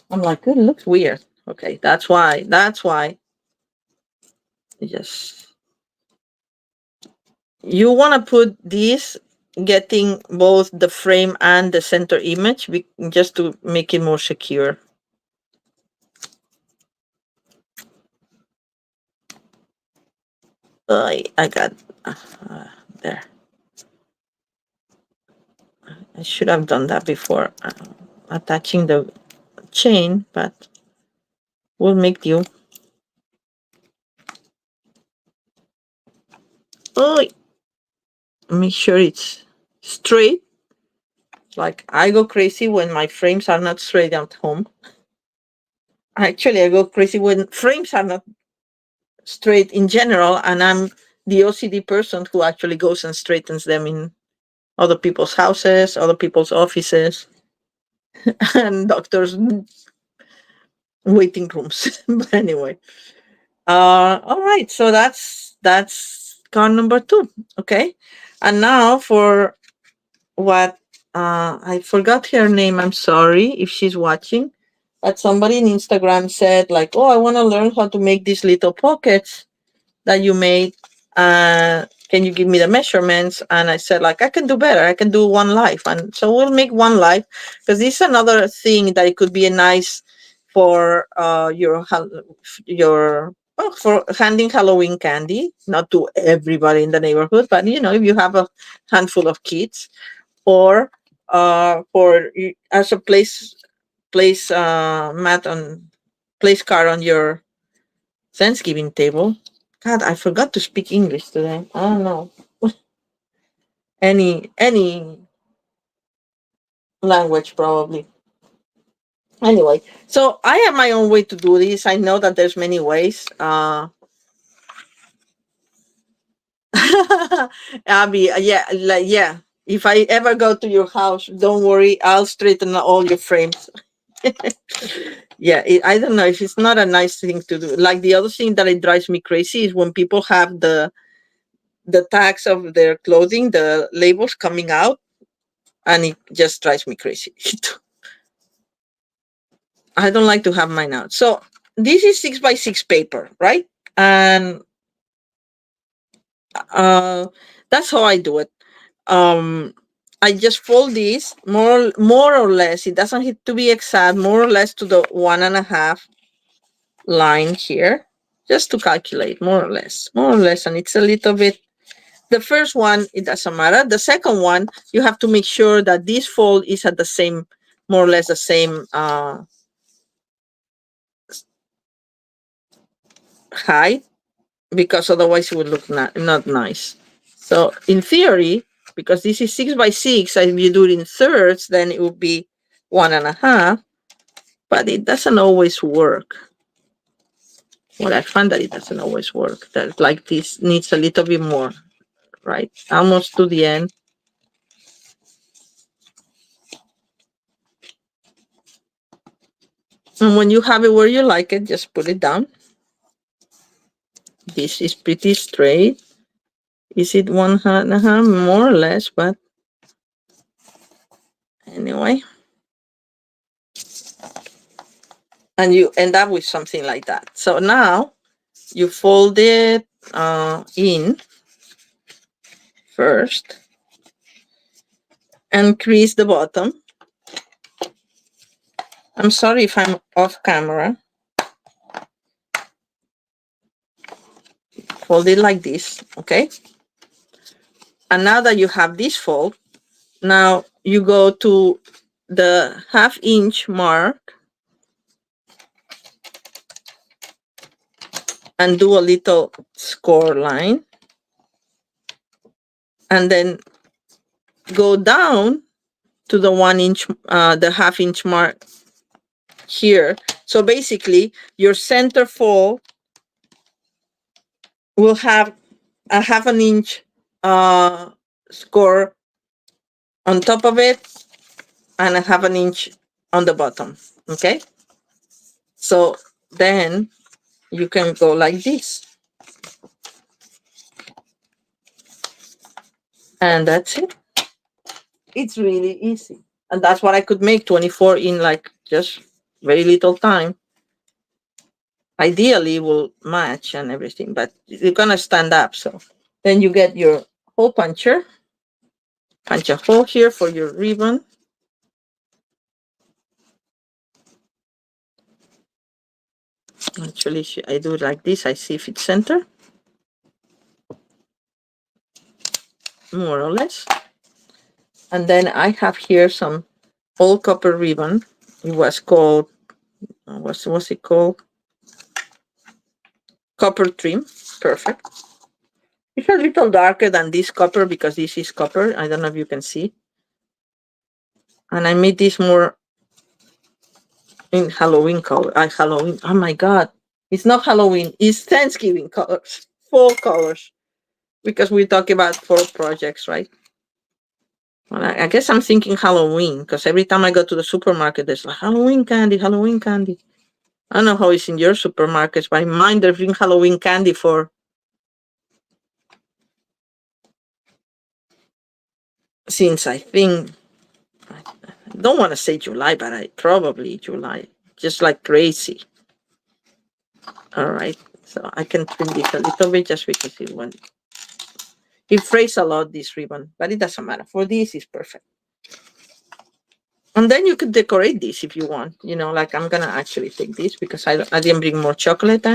Speaker 1: I'm like, it looks weird. Okay, that's why. That's why. Just you want to put this getting both the frame and the center image just to make it more secure. I got there. I should have done that before attaching the chain, but we'll make do. Oh, make sure it's straight. Like I go crazy when my frames are not straight at home. Actually, I go crazy when frames are not straight in general, and I'm the OCD person who actually goes and straightens them in other people's houses, other people's offices, and doctors' waiting rooms. But anyway, all right. So that's car number 2. Okay, and now for what I forgot her name. I'm sorry if she's watching. But somebody in Instagram said like, "Oh, I want to learn how to make these little pockets that you made. Can you give me the measurements?" And I said like, I can do better. I can do one life, and so we'll make one life, because this is another thing that it could be a nice for your well, for handing Halloween candy, not to everybody in the neighborhood, but if you have a handful of kids, or as a place mat on place card on your Thanksgiving table. God, I forgot to speak English today. I don't know. Any language probably. Anyway, so I have my own way to do this. I know that there's many ways. Abby, yeah. If I ever go to your house, don't worry, I'll straighten all your frames. Yeah, I don't know if it's not a nice thing to do. Like the other thing that it drives me crazy is when people have the tags of their clothing, the labels coming out, and it just drives me crazy. I don't like to have mine out. So this is 6x6 paper, right? And uh, that's how I do it. Um, I just fold this more or less. It doesn't have to be exact, more or less to the 1.5 line here, just to calculate more or less. And it's a little bit, the first one, it doesn't matter. The second one, you have to make sure that this fold is at the same, more or less the same height, because otherwise it would look not nice. So in theory, because this is 6 by 6, and if you do it in thirds, then it would be 1.5, but it doesn't always work. Well, I find that it doesn't always work. That like this needs a little bit more, right? Almost to the end. And when you have it where you like it, just put it down. This is pretty straight. Is it 1.5? More or less, but anyway. And you end up with something like that. So now you fold it in first and crease the bottom. I'm sorry if I'm off camera. Fold it like this, okay? And now that you have this fold, now you go to the 1/2 inch mark and do a little score line. And then go down to the 1 inch, the 1/2 inch mark here. So basically, your center fold will have a 1/2 inch score on top of it and a 1/2 inch on the bottom. Okay. So then you can go like this. And that's it. It's really easy. And that's what I could make 24 in like just very little time. Ideally, will match and everything, but you're going to stand up. So then you get your hole puncher. Punch a hole here for your ribbon. Actually, I do it like this. I see if it's center. More or less. And then I have here some old copper ribbon. It was called, what's it called? Copper trim. Perfect. It's a little darker than this copper because this is copper. I don't know if you can see. And I made this more in Halloween color. Halloween. Oh my God. It's not Halloween. It's Thanksgiving colors. Fall colors. Because we talk about fall projects, right? Well, I guess I'm thinking Halloween because every time I go to the supermarket, there's like Halloween candy, Halloween candy. I don't know how it's in your supermarkets, but in mine, they're bring Halloween candy for since I think, I don't want to say July, but I probably July, just like crazy. All right, so I can trim this a little bit just because it frays a lot, this ribbon, but it doesn't matter. For this, it's perfect. And then you could decorate this if you want, like I'm gonna actually take this because I didn't bring more chocolate.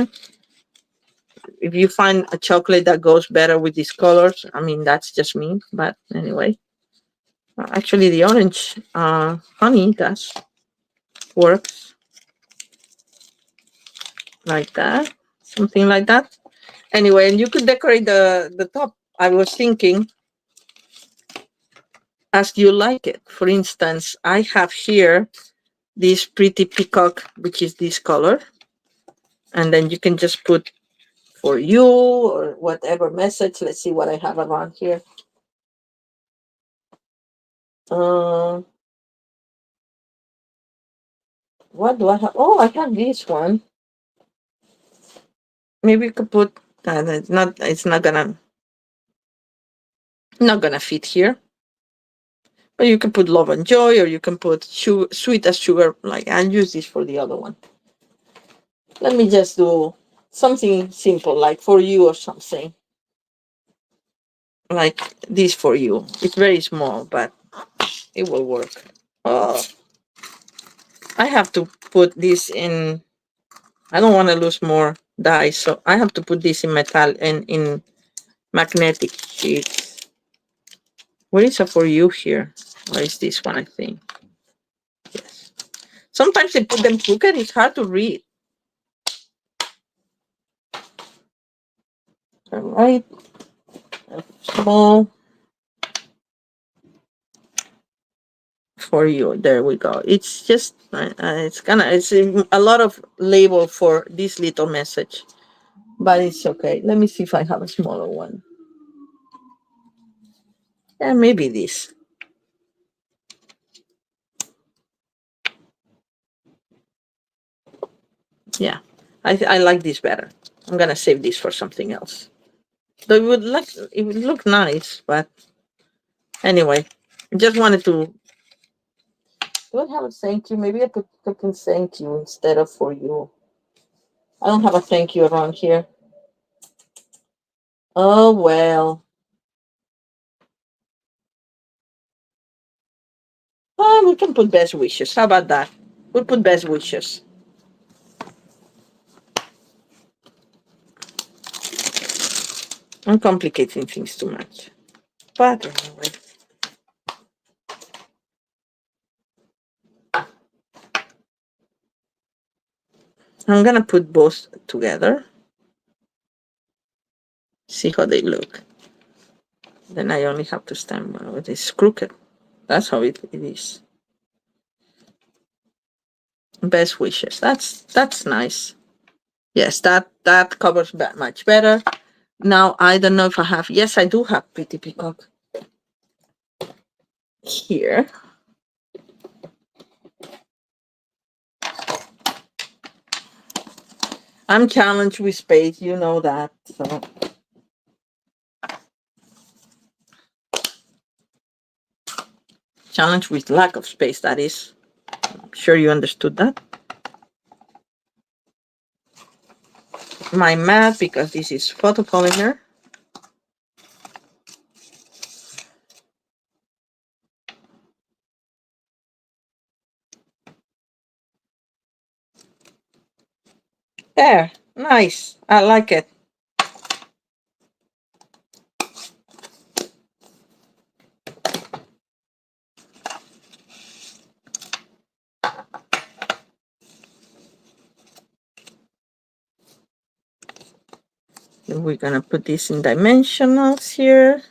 Speaker 1: If you find a chocolate that goes better with these colors, I mean, that's just me, but anyway. Actually, the orange honey does works like that, something like that. Anyway, and you could decorate the top. I was thinking as you like it. For instance, I have here this pretty peacock, which is this color. And then you can just put for you or whatever message. Let's see what I have around here. What do I have? Oh, I have this one. Maybe you could put it's not gonna fit here. But you can put love and joy, or you can put sweet as sugar. Like I'll use this for the other one. Let me just do something simple, like for you or something. Like this for you. It's very small, but It will work. Oh, I have to put this in. I don't want to lose more dies, so I have to put this in metal and in magnetic sheets. What is a for you here? Or is this one, I think? Yes. Sometimes they put them crooked. It's hard to read. All right. Small for you. There we go. It's just, it's a lot of label for this little message, but it's okay. Let me see if I have a smaller one. Yeah, maybe this. Yeah, I like this better. I'm gonna save this for something else. Though it would look nice, but anyway, I just wanted to. Do I have a thank you? Maybe I could put in thank you instead of for you. I don't have a thank you around here. Oh well. We can put best wishes. How about that? We'll put best wishes. I'm complicating things too much. But anyway. I'm gonna put both together. See how they look. Then I only have to stand one with this crooked. That's how it is. Best wishes. That's nice. Yes, that covers much better. Now I don't know if I have. Yes, I do have Pretty Peacock here. I'm challenged with space, you know that. So challenged with lack of space, that is. I'm sure you understood that. My mat, because this is photopolymer. There, nice. I like it. Then we're gonna put this in dimensionals here.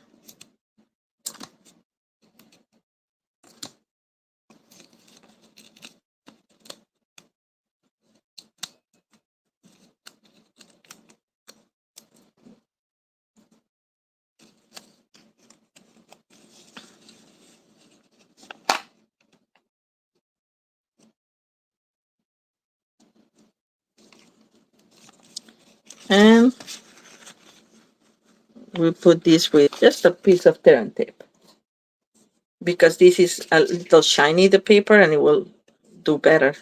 Speaker 1: And we put this with just a piece of Terran tape. Because this is a little shiny, the paper, and it will do better.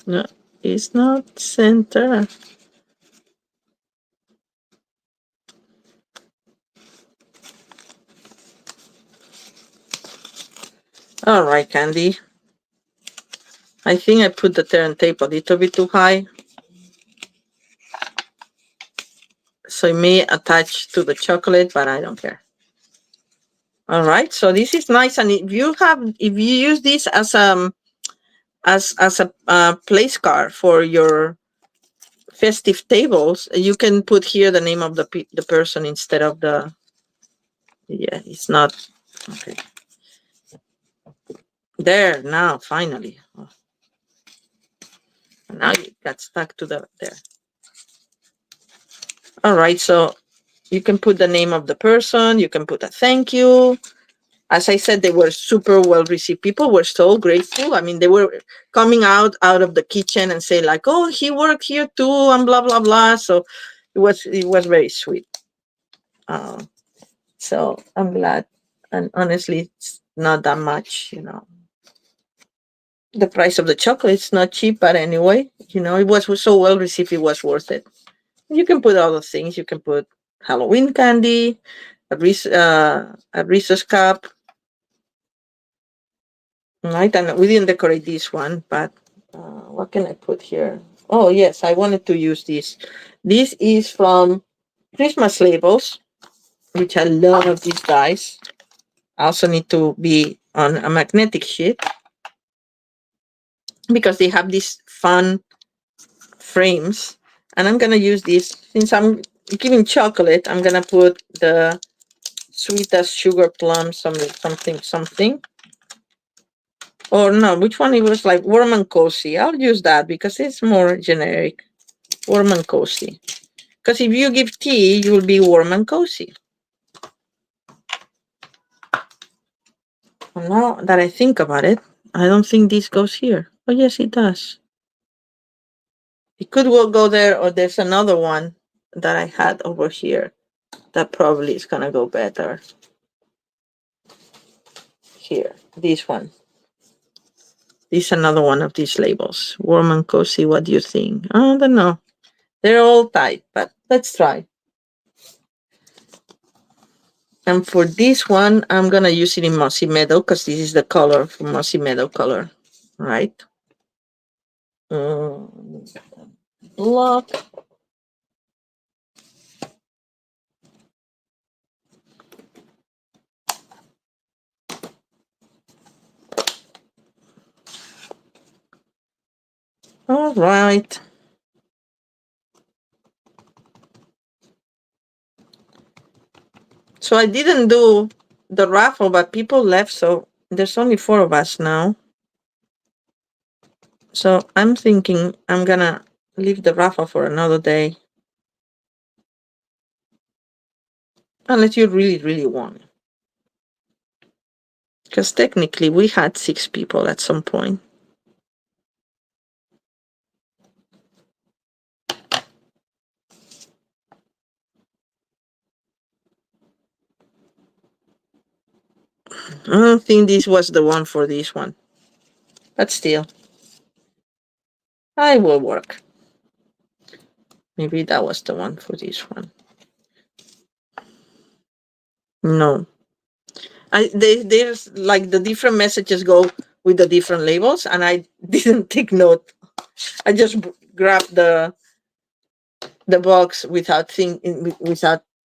Speaker 1: No, it's not center. All right, Candy. I think I put the Terran tape a little bit too high. So it may attach to the chocolate, but I don't care. All right, so this is nice. And if you use this as a place card for your festive tables, you can put here the name of the person instead of the. Yeah, it's not okay. There now, finally. Oh, now it got stuck to the there. All right, so you can put the name of the person. You can put a thank you. As I said, they were super well received. People were so grateful. I mean, they were coming out of the kitchen and say like, "Oh, he worked here too," and blah blah blah. So it was very sweet. Uh, so I'm glad. And honestly, it's not that much, The price of the chocolate's not cheap, but anyway, it was so well received, it was worth it. You can put other things. You can put Halloween candy, a Reese's cup, right? And we didn't decorate this one, but what can I put here? Oh, yes, I wanted to use this. This is from Christmas Labels, which I love these guys. I also need to be on a magnetic sheet because they have these fun frames. And I'm going to use this since I'm giving chocolate. I'm going to put the sweet as sugar plum, something. Or no, which one? It was like warm and cozy. I'll use that because it's more generic. Warm and cozy. Because if you give tea, you will be warm and cozy. And now that I think about it, I don't think this goes here. Oh, yes, it does. It could well go there, or there's another one that I had over here that probably is going to go better. Here, this one. This is another one of these labels. Warm and cozy, what do you think? I don't know. They're all tight, but let's try. And for this one, I'm going to use it in Mossy Meadow because this is the color for Mossy Meadow color, right? Block. All right. So I didn't do the raffle, but people left, so there's only 4 of us now. So I'm thinking I'm going to leave the raffle for another day. Unless you really, really want it. Because technically we had 6 people at some point. I don't think this was the one for this one. But still, I will work. Maybe that was the one for this one. No. There's like the different messages go with the different labels, and I didn't take note. I just grabbed the box without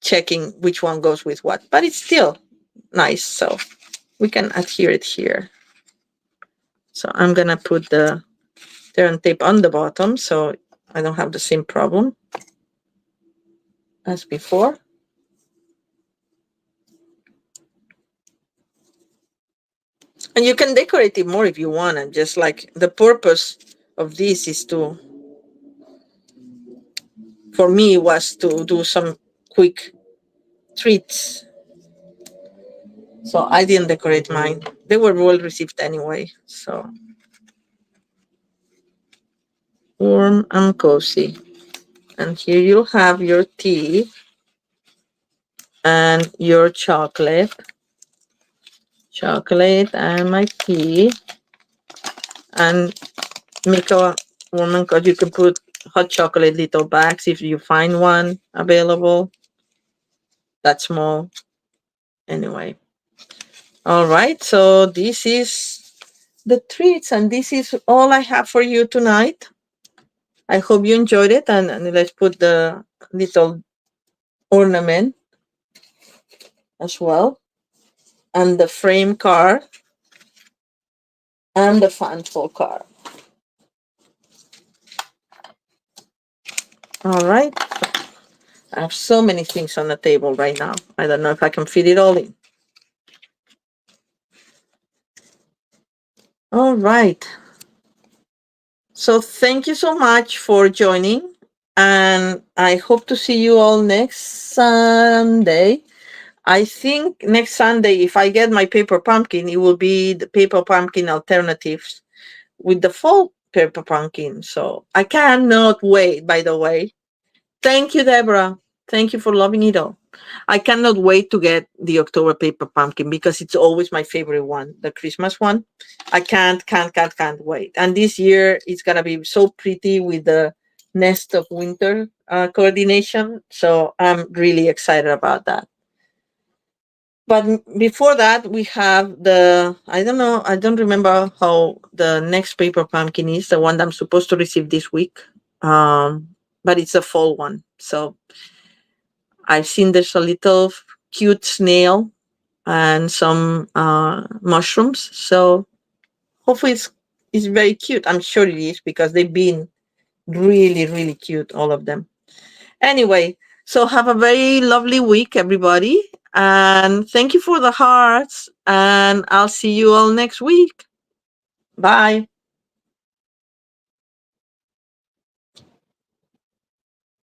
Speaker 1: checking which one goes with what. But it's still nice, so we can adhere it here. So I'm gonna put the turn tape on the bottom so I don't have the same problem as before. And you can decorate it more if you want, and just like the purpose of this is for me was to do some quick treats. So I didn't decorate mine. They were well received anyway. So warm and cozy. And here you'll have your tea and your chocolate. Chocolate and my tea. And make a warm and cozy. You can put hot chocolate little bags if you find one available. That's small. Anyway. All right. So this is the treats, and this is all I have for you tonight. I hope you enjoyed it, and let's put the little ornament as well, and the frame card, and the fanful card. All right. I have so many things on the table right now. I don't know if I can fit it all in. All right. So thank you so much for joining, and I hope to see you all next Sunday. I think next Sunday, if I get my paper pumpkin, it will be the paper pumpkin alternatives with the fall paper pumpkin. So I cannot wait, by the way, Thank you, Deborah. Thank you for loving it all. I cannot wait to get the October paper pumpkin because it's always my favorite one, the Christmas one. I can't wait. And this year it's gonna be so pretty with the nest of winter coordination. So I'm really excited about that. But before that, we have the, I don't know, I don't remember how the next paper pumpkin is, the one that I'm supposed to receive this week. Um, but it's a fall one. So I've seen there's a little cute snail and some mushrooms. So hopefully it's very cute. I'm sure it is because they've been really, really cute, all of them. Anyway, so have a very lovely week, everybody. And thank you for the hearts. And I'll see you all next week. Bye.